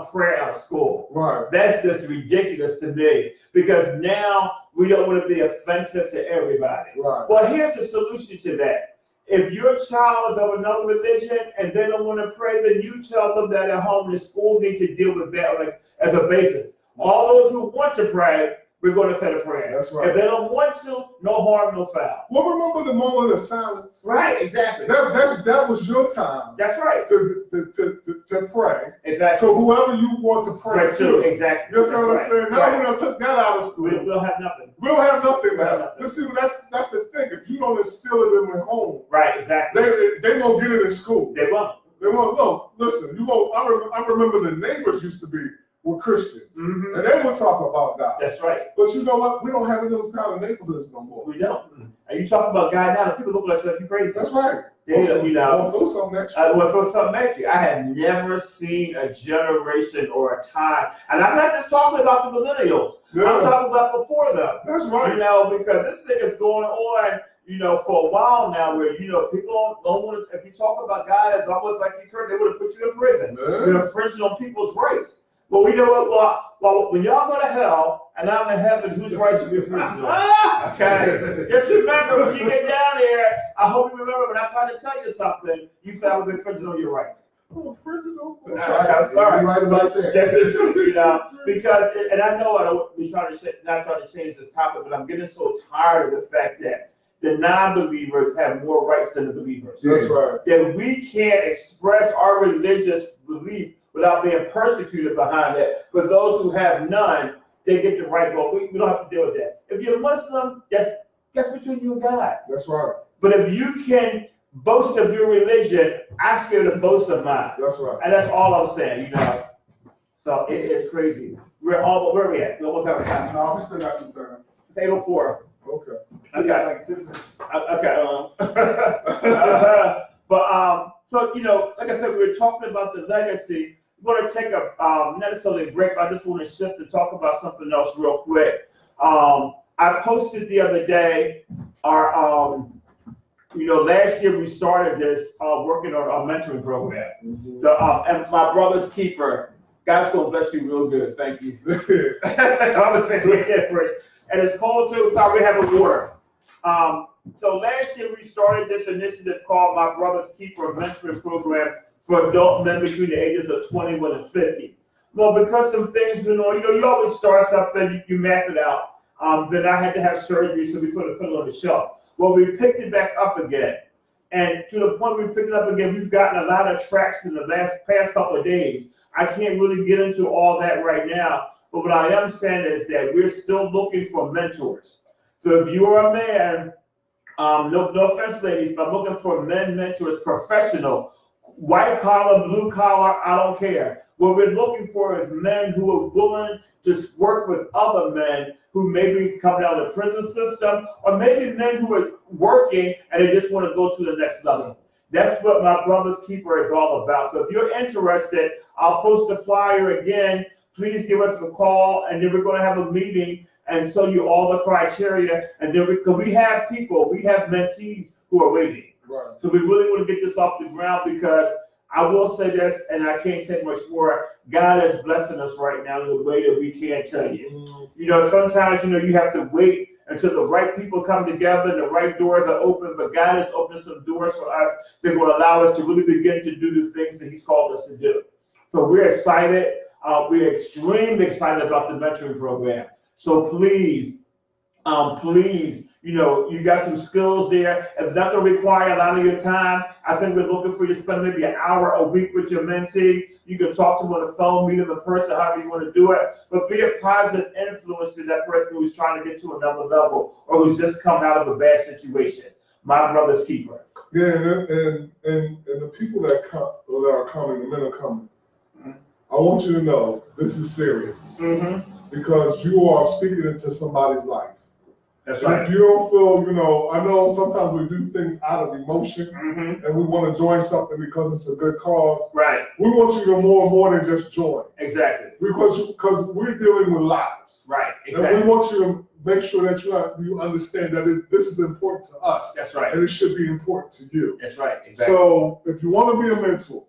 prayer out of school. Right. That's just ridiculous to me, because now we don't want to be offensive to everybody. Right. Well, here's the solution to that. If your child is of another religion and they don't want to pray, then you tell them that at home the school needs to deal with that as a basis. All those who want to pray, we're going to say the prayer. That's right. If they don't want to, no harm, no foul. Well, remember the moment of silence? Right, exactly. That was your time. That's right. To pray. Exactly. So whoever you want to pray to. Exactly. That's what I'm saying. Now we done took that out of school. We'll have nothing. We'll have nothing now. Let's see, that's the thing. If you don't instill it in their home, right, exactly. They won't get it in school. They won't. They won't. No, listen. I remember the neighbors used to be were Christians. Mm-hmm. And they would talk about God. That's right. But you know what? We don't have those kind of neighborhoods no more. We don't. And you talk about God now, the people look like you crazy. That's right. They, you know, I'll throw something at you. I will throw something at you. I have never seen a generation or a time, and I'm not just talking about the millennials. Yeah. I'm talking about before them. That's right. You know, because this thing is going on, you know, for a while now, where, you know, people don't want to. If you talk about God, it's almost like you could, they would have put you in prison. Yeah. You're infringing on people's rights. Well, we know what. Well, when y'all go to hell and I'm in heaven, whose rights are you infringing on? Okay. Just remember, when you get down there, I hope you remember when I try to tell you something, you said I was infringing on your rights. Oh, prison? That's right. I'm sorry. You're right about that. That's the truth, you know, because, and I know I don't be trying to not trying to change this topic, but I'm getting so tired of the fact that the non-believers have more rights than the believers. That's right. That we can't express our religious belief without being persecuted behind it. For those who have none, they get the right. Well, we don't have to deal with that. If you're a Muslim, that's between you and God. That's right. But if you can boast of your religion, I scared to boast of mine. That's right. And that's all I'm saying, you know. So it's crazy. Where are we at? We almost have time. No, we still got some time. It's 8:04. Okay. Okay. Like 10 minutes. Okay. But so, you know, like I said, we were talking about the legacy. We're going to take a not necessarily a break, but I just want to shift to talk about something else real quick. I posted the other day our you know, last year we started this working on our mentoring program. Mm-hmm. And my brother's keeper, God's gonna bless you real good. Thank you. I was thinking it first. And it's cold too, so we have a water. So last year we started this initiative called My Brother's Keeper Mentoring Program for adult men between the ages of 21 and 50. Well, because some things, you know, you always start something, you map it out. Then I had to have surgery, so we sort of put it on the shelf. Well, we picked it back up again. And to the point we picked it up again, we've gotten a lot of traction in the past couple of days. I can't really get into all that right now, but what I am saying is that we're still looking for mentors. So if you are a man, no offense, ladies, but I'm looking for men mentors, professional, white collar, blue collar, I don't care. What we're looking for is men who are willing to work with other men who maybe come out of the prison system, or maybe men who are working and they just want to go to the next level. That's what My Brother's Keeper is all about. So if you're interested, I'll post the flyer again. Please give us a call, and then we're going to have a meeting and show you all the criteria. And then because we have mentees who are waiting. Right. So we really want to get this off the ground, because I will say this, and I can't say much more. God is blessing us right now in a way that we can't tell you. Mm-hmm. You know, sometimes, you know, you have to wait until the right people come together and the right doors are open, but God has opened some doors for us that will allow us to really begin to do the things that He's called us to do. So we're excited. We're extremely excited about the mentoring program. So please, you know, you got some skills there. It's not going to require a lot of your time. I think we're looking for you to spend maybe an hour a week with your mentee. You can talk to them on the phone, meet them in person, however you want to do it. But be a positive influence to that person who's trying to get to another level or who's just come out of a bad situation. My Brother's Keeper. Yeah, and the people that are coming, the men are coming. Mm-hmm. I want you to know this is serious, because you are speaking into somebody's life. That's and right. if you don't feel, you know, I know sometimes we do things out of emotion, and we want to join something because it's a good cause. Right. We want you to more than just join. Exactly. Because we're dealing with lives. Right. Exactly. And we want you to make sure that you understand that this is important to us. That's right. And it should be important to you. That's right. Exactly. So if you want to be a mentor,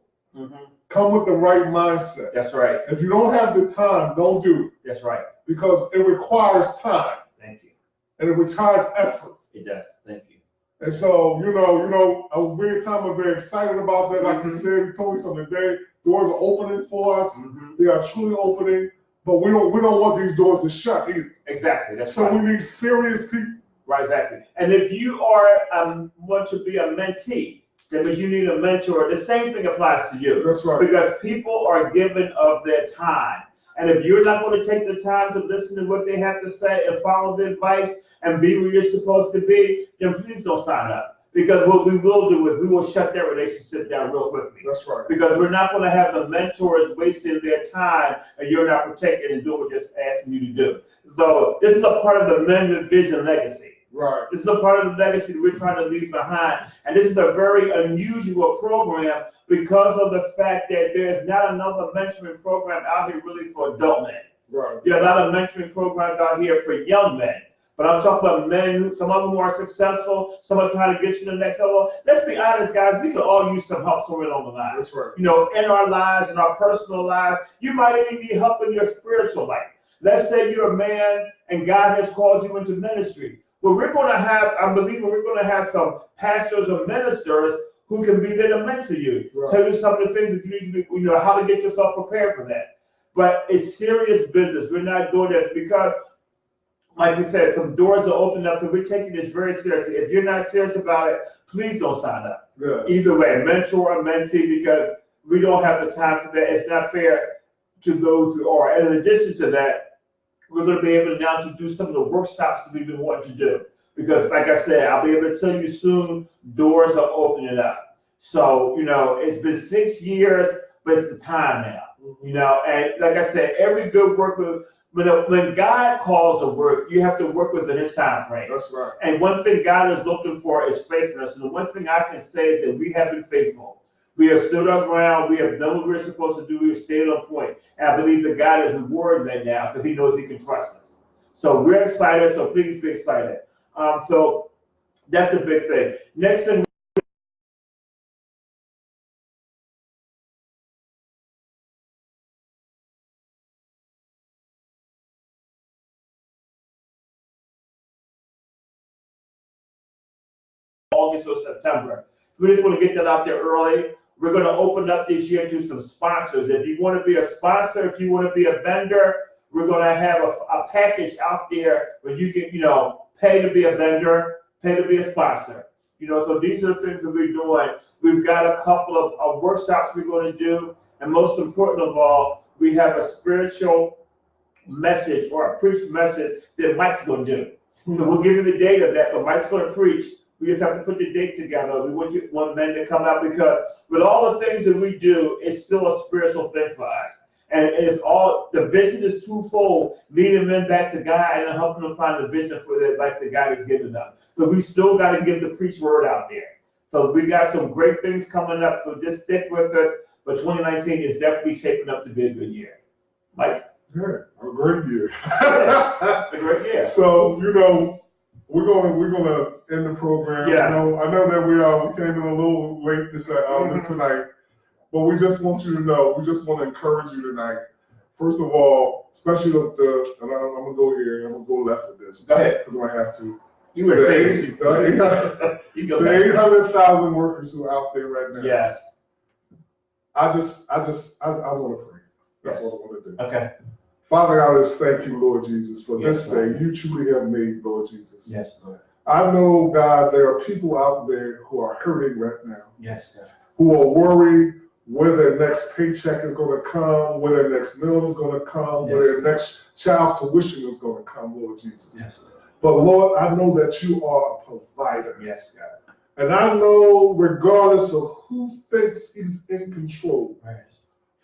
come with the right mindset. That's right. If you don't have the time, don't do it. That's right. Because it requires time. Thank you. And it requires effort. It does. Thank you. And so, you know, a weird time, we're very excited about that. Like you said, you told me something today. Doors are opening for us. They are truly opening, but we don't want these doors to shut either. Exactly. That's so right. we need serious people. Right. Exactly. And if you are want to be a mentee, that means you need a mentor. The same thing applies to you. That's right. Because people are given of their time. And if you're not going to take the time to listen to what they have to say and follow the advice and be where you're supposed to be, then please don't sign up. Because what we will do is we will shut that relationship down real quickly. That's right. Because we're not going to have the mentors wasting their time and you're not protecting and doing what they're asking you to do. So this is a part of the Men with Vision legacy. Right. This is a part of the legacy that we're trying to leave behind. And this is a very unusual program because of the fact that there's not another mentoring program out here really for adult men. Right. There are a lot of mentoring programs out here for young men. But I'm talking about men, some of them who are successful, some are trying to get you to the next level. Let's be honest, guys, we could all use some help somewhere along the line. That's right. You know, in our lives, in our personal lives, you might even need help in your spiritual life. Let's say you're a man and God has called you into ministry. Well, we're going to have, I'm believing we're going to have some pastors or ministers who can be there to mentor you, right. Tell you some of the things that you need to be, you know, how to get yourself prepared for that. But it's serious business. We're not doing this because, like we said, some doors are opening up, so we're taking this very seriously. If you're not serious about it, please don't sign up. Yes. Either way, mentor or mentee, because we don't have the time for that. It's not fair to those who are. And in addition to that, we're going to be able to now to do some of the workshops that we've been wanting to do. Because like I said, I'll be able to tell you soon, doors are opening up. So, you know, it's been 6 years, but it's the time now. You know, and like I said, every good work, when God calls to work, you have to work within His time frame. That's right. And one thing God is looking for is faithfulness. And the one thing I can say is that we have been faithful. We have stood our ground. We have done what we're supposed to do. We have stayed on point. And I believe that God is rewarding that now because He knows He can trust us. So we're excited. So please be excited. So that's the big thing. Next thing. August or September. We just want to get that out there early. We're going to open up this year to some sponsors. If you want to be a sponsor, if you want to be a vendor, we're going to have a package out there where you can, you know, pay to be a vendor, pay to be a sponsor. You know, so these are the things that we're doing. We've got a couple of workshops we're going to do. And most important of all, we have a spiritual message or a preach message that Mike's going to do. So we'll give you the date of that, but Mike's going to preach. We just have to put the date together. We want men to come out because with all the things that we do, it's still a spiritual thing for us. And it's all, the vision is twofold, leading men back to God and helping them find the vision for their life that God has given them. So we still got to get the preach word out there. So we got some great things coming up. So just stick with us. But 2019 is definitely shaping up to be a good year. Mike? Yeah, a great year. A great year. So, you know, we're gonna end the program. Yeah. I know that we came in a little late tonight, but we just want you to know, we just want to encourage you tonight. First of all, especially and I'm gonna go here, I'm gonna go left with this. Go ahead. Because I have to. You were saying The 800,000 workers who are out there right now. Yes. I want to pray. That's what I want to do. Okay. Father, I just thank you, Lord Jesus, for Yes, this day you truly have made, Lord Jesus. Yes, Lord. I know, God, there are people out there who are hurting right now, Yes, God. who are worried where their next paycheck is going to come, where their next meal is going to come, where their next child's tuition is going to come, Lord Jesus. Yes, Lord. But Lord, I know that you are a provider. Yes, God. And I know regardless of who thinks he's in control, Right.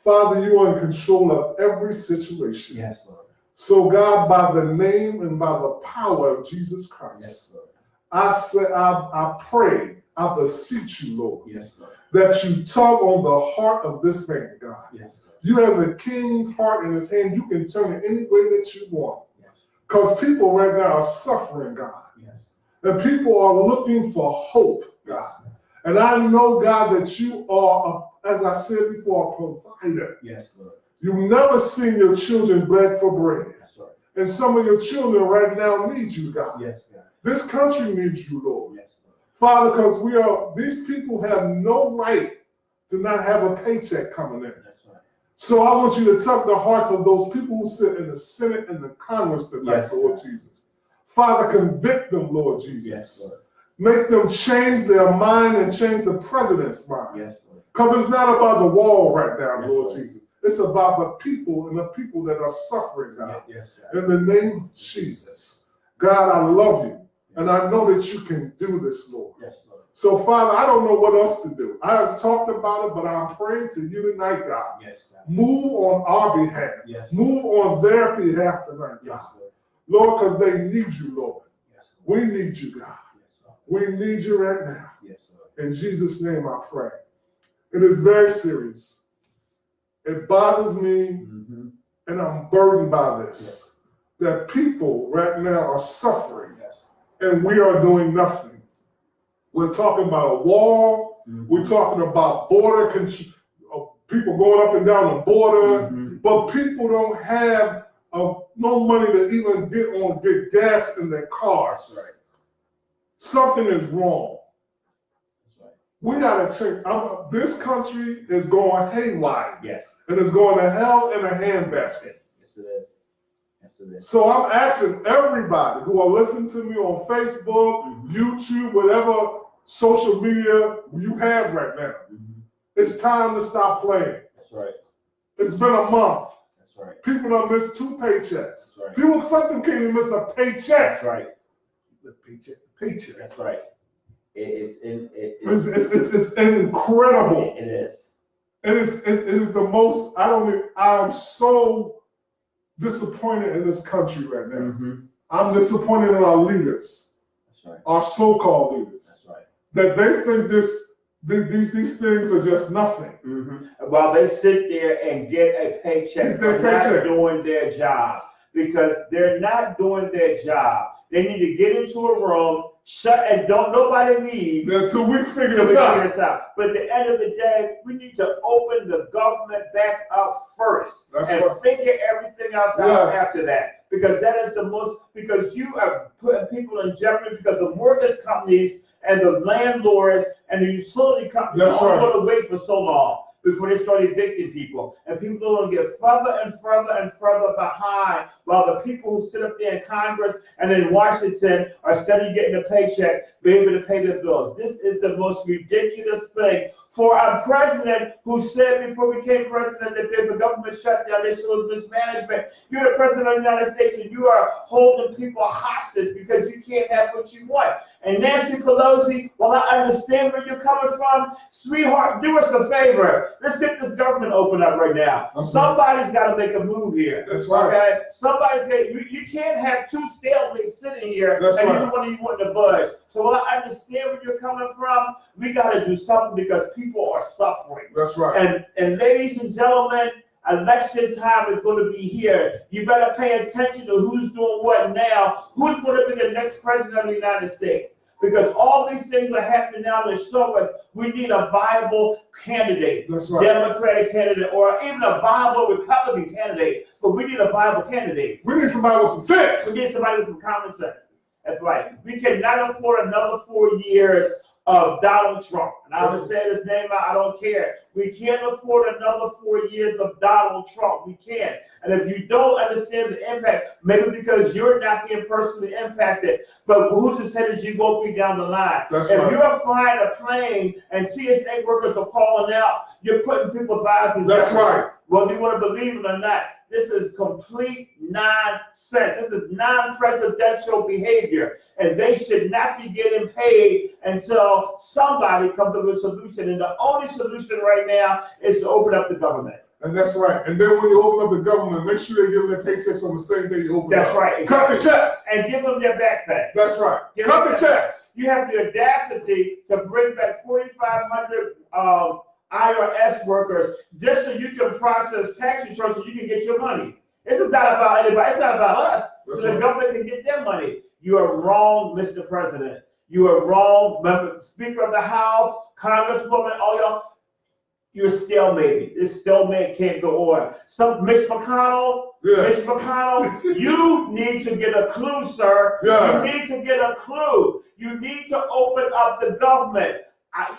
Father, you are in control of every situation. Yes, Lord. So God, by the name and by the power of Jesus Christ, Yes, Lord. I pray, I beseech you, Lord, Yes, Lord. that you tug on the heart of this man, God. Yes, Lord. You have the king's heart in his hand. You can turn it any way that you want. Yes. Because people right now are suffering, God. Yes. And people are looking for hope, God. And I know, God, that you are, as I said before, a provider. Yes, Lord. You've never seen your children beg for bread. Yes, Lord. And some of your children right now need you, God. Yes, God. This country needs you, Lord. Yes, Lord. Father, because these people have no right to not have a paycheck coming in. That's right. So I want you to touch the hearts of those people who sit in the Senate and the Congress tonight, Yes, Lord God. Jesus. Father, convict them, Lord Jesus. Yes, Lord. Make them change their mind and change the president's mind. Yes, Lord. Because it's not about the wall right now, Yes, Lord Lord. Jesus. It's about the people and the people that are suffering, God. Yes, God. In the name of Jesus. God, I love you. And I know that you can do this, Lord. Yes, Lord. So, Father, I don't know what else to do. I have talked about it, but I'm praying to you tonight, God. Yes, God. Move on our behalf. Yes. Move on their behalf tonight, Yes, God. Lord. Lord, because they need you, Lord. Yes, Lord. We need you, God. Yes, Lord. We need you right now. Yes, Lord. In Jesus' name I pray. It is very serious. It bothers me, and I'm burdened by this. That people right now are suffering, and we are doing nothing. We're talking about a wall. We're talking about border control, people going up and down the border, but people don't have no money to even get gas in their cars. Right. Something is wrong. That's right. We gotta check. This country is going haywire. Yes. And it's going to hell in a handbasket. Yes, it is. Yes, it is. So I'm asking everybody who are listening to me on Facebook, YouTube, whatever social media you have right now, it's time to stop playing. That's right. It's been a month. That's right. People don't miss 2 paychecks. That's right. People, something can't even miss a paycheck. That's right. The paycheck. That's right. It's incredible. It is. It is the most, I'm so disappointed in this country right now. I'm disappointed in our leaders. That's right. Our so-called leaders. That's right. That they think these things are just nothing. While they sit there and get a paycheck for not doing their jobs, because they're not doing their job. They need to get into a room, shut, and don't nobody leave until we figure this out. But at the end of the day, we need to open the government back up first figure everything else out after that. Because that is the most, because you are putting people in jeopardy because the mortgage companies and the landlords and the utility companies are going to wait for so long before they start evicting people. And people are going to get further and further and further behind while the people who sit up there in Congress and in Washington are steady getting a paycheck, be able to pay their bills. This is the most ridiculous thing for a president who said before we became president that there's a government shutdown, this shows mismanagement. You're the president of the United States and you are holding people hostage because you can't have what you want. And Nancy Pelosi, while I understand where you're coming from, sweetheart, do us a favor. Let's get this government open up right now. Somebody's got to make a move here. That's right. Okay? Somebody's got, you can't have 2 stalemates sitting here and neither one of you want to budge. So while I understand where you're coming from, we got to do something because people are suffering. That's right. And ladies and gentlemen, election time is going to be here. You better pay attention to who's doing what now. Who's going to be the next president of the United States? Because all these things are happening now to show us we need a viable candidate. That's right. Democratic candidate or even a viable Republican candidate. But we need a viable candidate. We need somebody with some sense. We need somebody with some common sense. That's right. We cannot afford another 4 years of Donald Trump. And I was saying his name out, I don't care. We can't afford another 4 years of Donald Trump. We can't. And if you don't understand the impact, maybe because you're not being personally impacted, but who's to say that you won't be down the line? If you're flying a plane and TSA workers are calling out, you're putting people's lives in jeopardy. That's right. Whether you want to believe it or not. This is complete nonsense. This is non-presidential behavior. And they should not be getting paid until somebody comes up with a solution. And the only solution right now is to open up the government. And that's right. And then when you open up the government, make sure they give them their paychecks on the same day you open it up. That's right. Cut the checks. And give them their backpack. That's right. Cut the checks. You have the audacity to bring back 4,500 IRS workers just so you can process tax returns so you can get your money. This is not about anybody. It's not about us. So the government can get their money. You are wrong, Mr. President. You are wrong, Speaker of the House, Congresswoman, all y'all. You're stalemated. This stalemate can't go on. Mitch McConnell, you need to get a clue, sir. You need to get a clue. You need to open up the government.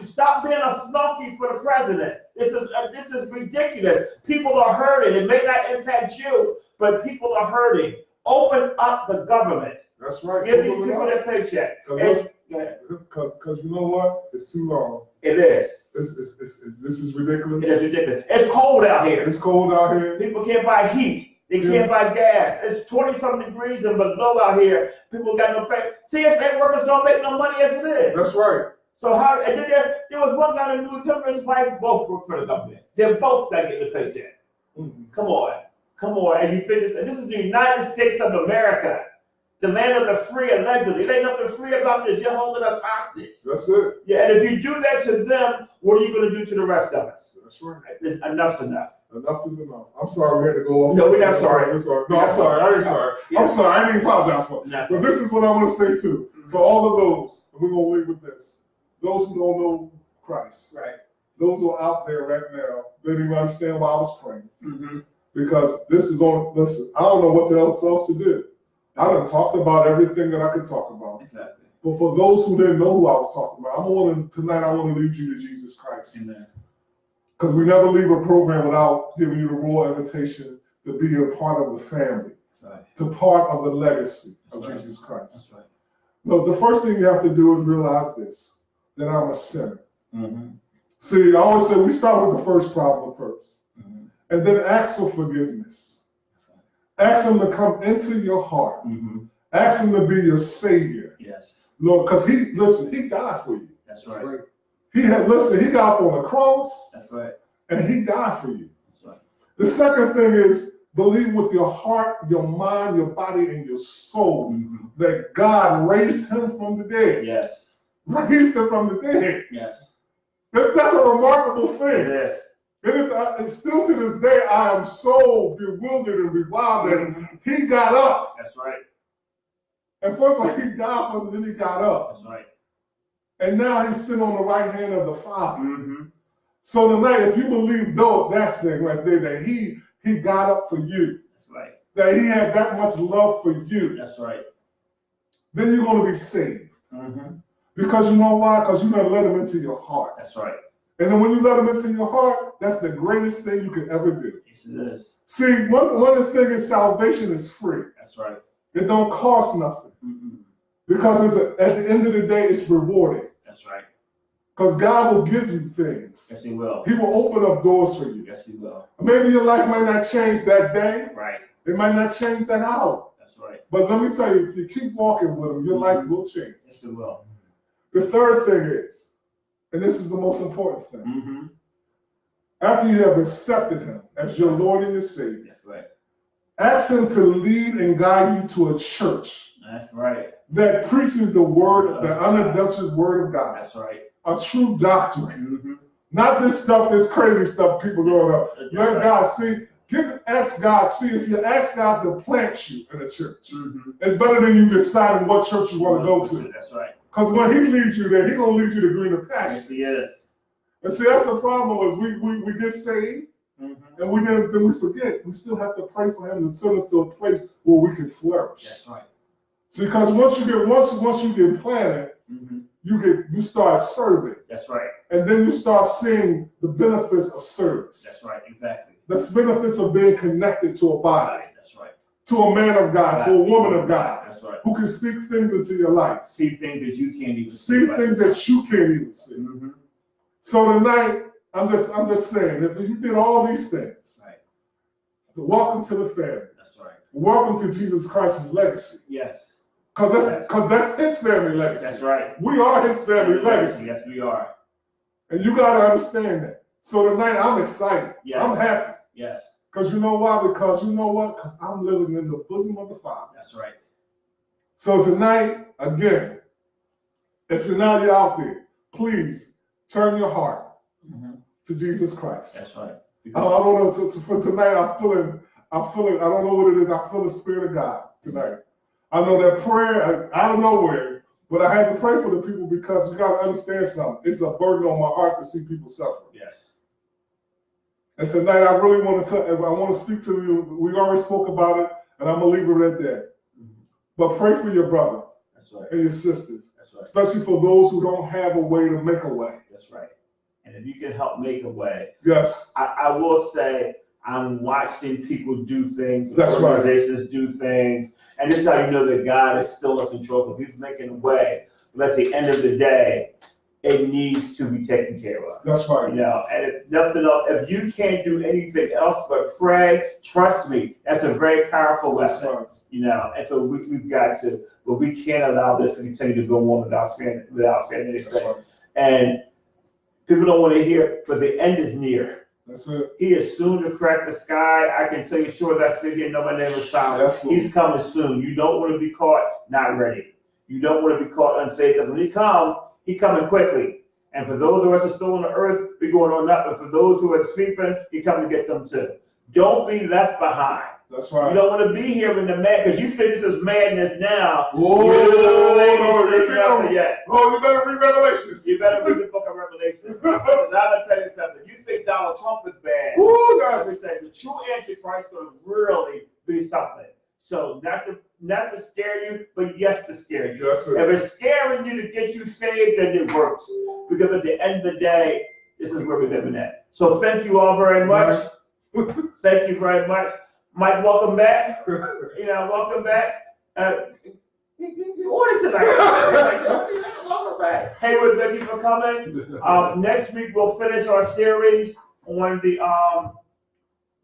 Stop being a flunky for the president. This is ridiculous. People are hurting. It may not impact you, but people are hurting. Open up the government. That's right. Give these people their paycheck. Because you know what? It's too long. It is. This is ridiculous. It is ridiculous. It's cold out here. It's cold out here. People can't buy heat. They can't buy gas. It's 20-something degrees and below out here. People got no pay. TSA workers don't make no money as it is. That's right. So how? And then there was one guy in the news. Him and his wife both work for the government. They're both not getting a paycheck. Come on. And you finish. And this is the United States of America, the land of the free. Allegedly, there ain't nothing free about this. You're holding us hostage. That's it. Yeah, and if you do that to them, what are you going to do to the rest of us? That's right. Enough's enough. Enough is enough. I'm sorry we had to go off. No, we're not sorry. We're sorry. No, I'm sorry. I ain't sorry. I'm sorry. I didn't apologize for it. But this is what I want to say too. So all of those, and we're going to leave with this. Those who don't know Christ, right? Those who are out there right now, they didn't even understand why I was praying. Because this is on, listen, I don't know what else to do. I done talked about everything that I could talk about. Exactly. But for those who didn't know who I was talking about, tonight I want to lead you to Jesus Christ. Amen. Because we never leave a program without giving you the royal invitation to be a part of the family, to part of the legacy of Jesus Christ. That's right. Look, the first thing you have to do is realize this, that I'm a sinner. See, I always say we start with the first problem first, and then ask for forgiveness. Ask him to come into your heart. Ask him to be your savior. Yes. Lord, because he died for you. That's right. He got up on the cross. That's right. And he died for you. That's right. The second thing is believe with your heart, your mind, your body, and your soul that God raised him from the dead. Yes. Raised him from the dead. Yes. That's a remarkable thing. It is. It is. And still to this day, I am so bewildered and bewild that he got up. That's right. And first of all, he died for us, and then he got up. That's right. And now he's sitting on the right hand of the Father. So tonight, if you believe that thing right there, that he got up for you. That's right. That he had that much love for you. That's right. Then you're going to be saved. Because you know why? Because you're going to let him into your heart. That's right. And then when you let him into your heart, that's the greatest thing you could ever do. Yes, it is. See, one of the things is salvation is free. That's right. It don't cost nothing. Because at the end of the day, it's rewarding. That's right. Because God will give you things. Yes, he will. He will open up doors for you. Yes, he will. Maybe your life might not change that day. Right. It might not change that hour. That's right. But let me tell you, if you keep walking with him, your life will change. Yes, it will. The third thing is, and this is the most important thing, after you have accepted him as your Lord and your Savior, that's right, ask him to lead and guide you to a church. That's right. That preaches the word, the unadulterated word of God. That's right. A true doctrine. Not this stuff, this crazy stuff people going up. Let God see. Ask God. See, if you ask God to plant you in a church, it's better than you deciding what church you want to go to. That's right. Because when he leads you there, he's going to lead you to greener pastures. Yes, he is. And see, that's the problem is we get saved, and then we forget. We still have to pray for him to send us to a place where we can flourish. That's right. See, because once you get planted, you start serving. That's right. And then you start seeing the benefits of service. That's right, exactly. The benefits of being connected to a body. That's right. To a man of God, to a woman of God. That's right. Who can speak things into your life. See things that you can't even see. Things that you can't even see. So tonight, I'm just saying, if you did all these things, right, welcome to the family. That's right. Welcome to Jesus Christ's legacy. Yes. Because that's his family legacy. That's right. We are his family legacy. Yes, we are. And you got to understand that. So tonight, I'm excited. Yes. I'm happy. Yes. Because you know why? Because you know what? Because I'm living in the bosom of the Father. That's right. So tonight, again, if you're out there, please turn your heart to Jesus Christ. That's right. I don't know. So for tonight, I'm feeling. I don't know what it is. I feel the Spirit of God tonight. I know that prayer out of nowhere, but I had to pray for the people because you got to understand something. It's a burden on my heart to see people suffer. Yes. And tonight, I really want to speak to you. We already spoke about it, and I'm gonna leave it at that. But pray for your brother. That's right. And your sisters. That's right. Especially for those who don't have a way to make a way. That's right. And if you can help make a way. Yes. I will say I'm watching people do things. That's organizations do things. And this is how you know that God is still in control because he's making a way. But at the end of the day, it needs to be taken care of. That's right. You know, and if nothing else, if you can't do anything else but pray, trust me, that's a very powerful That's weapon. right. You know, and so we've got to, but we can't allow this to continue to go on without saying anything. That's right. And people don't want to hear, but the end is near. That's it. He is soon to crack the sky. I can tell you, sure, that sit here, know my name is Simon. Yes, Lord. He's coming soon. You don't want to be caught not ready. You don't want to be caught unsafe, because when he comes, he coming quickly. And for those of us who are still on the earth, we're going on up. And for those who are sleeping, he coming to get them too. Don't be left behind. That's right. You don't want to be here in the mad, because you think this is madness now. Oh, Yet. you better read Revelations. You better read the book of Revelation. Now I'm gonna tell you something. You think Donald Trump is bad? Oh, Let me yes. say, the true Antichrist is going to really be something. So not to scare you, but yes to scare you. Yes, sir. If it's scaring you to get you saved, then it works. Because at the end of the day, this is where we're living at. So thank you all very much. Thank you very much. Mike, welcome back. You know, welcome back. What is tonight? Welcome back. Hayward, thank you for coming. Next week we'll finish our series on the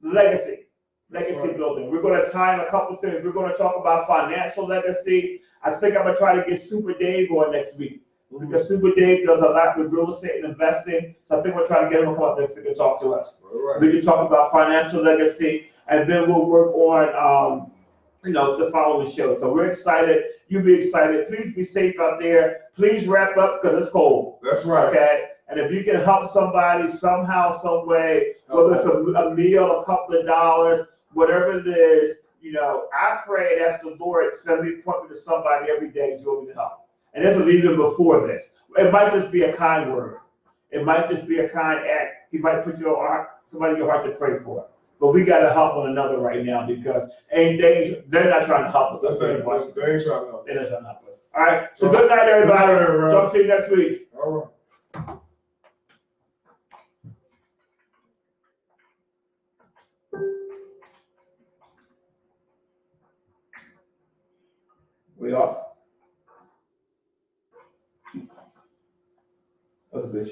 legacy right. building. We're going to tie in a couple things. We're going to talk about financial legacy. I think I'm going to try to get Super Dave on next week, because Super Dave does a lot with real estate and investing. So I think we're trying to get him to come up next week and talk to us. Right. We can talk about financial legacy, and then we'll work on the following show. So we're excited. You be excited. Please be safe out there. Please wrap up, because it's cold. That's right. Okay? And if you can help somebody somehow, some way, whether it's a meal, a couple of dollars, whatever it is, I pray and ask the Lord to send me point me to somebody every day to do me to help. And this was even before this. It might just be a kind word. It might just be a kind act. He might put somebody in your heart to pray for. But we got to help one another right now, because they're not trying to help us. They ain't trying to help They're us. not trying to help us. All right. So good night, everybody. Good night, everybody. Talk to you next week. All right. We off? That was a good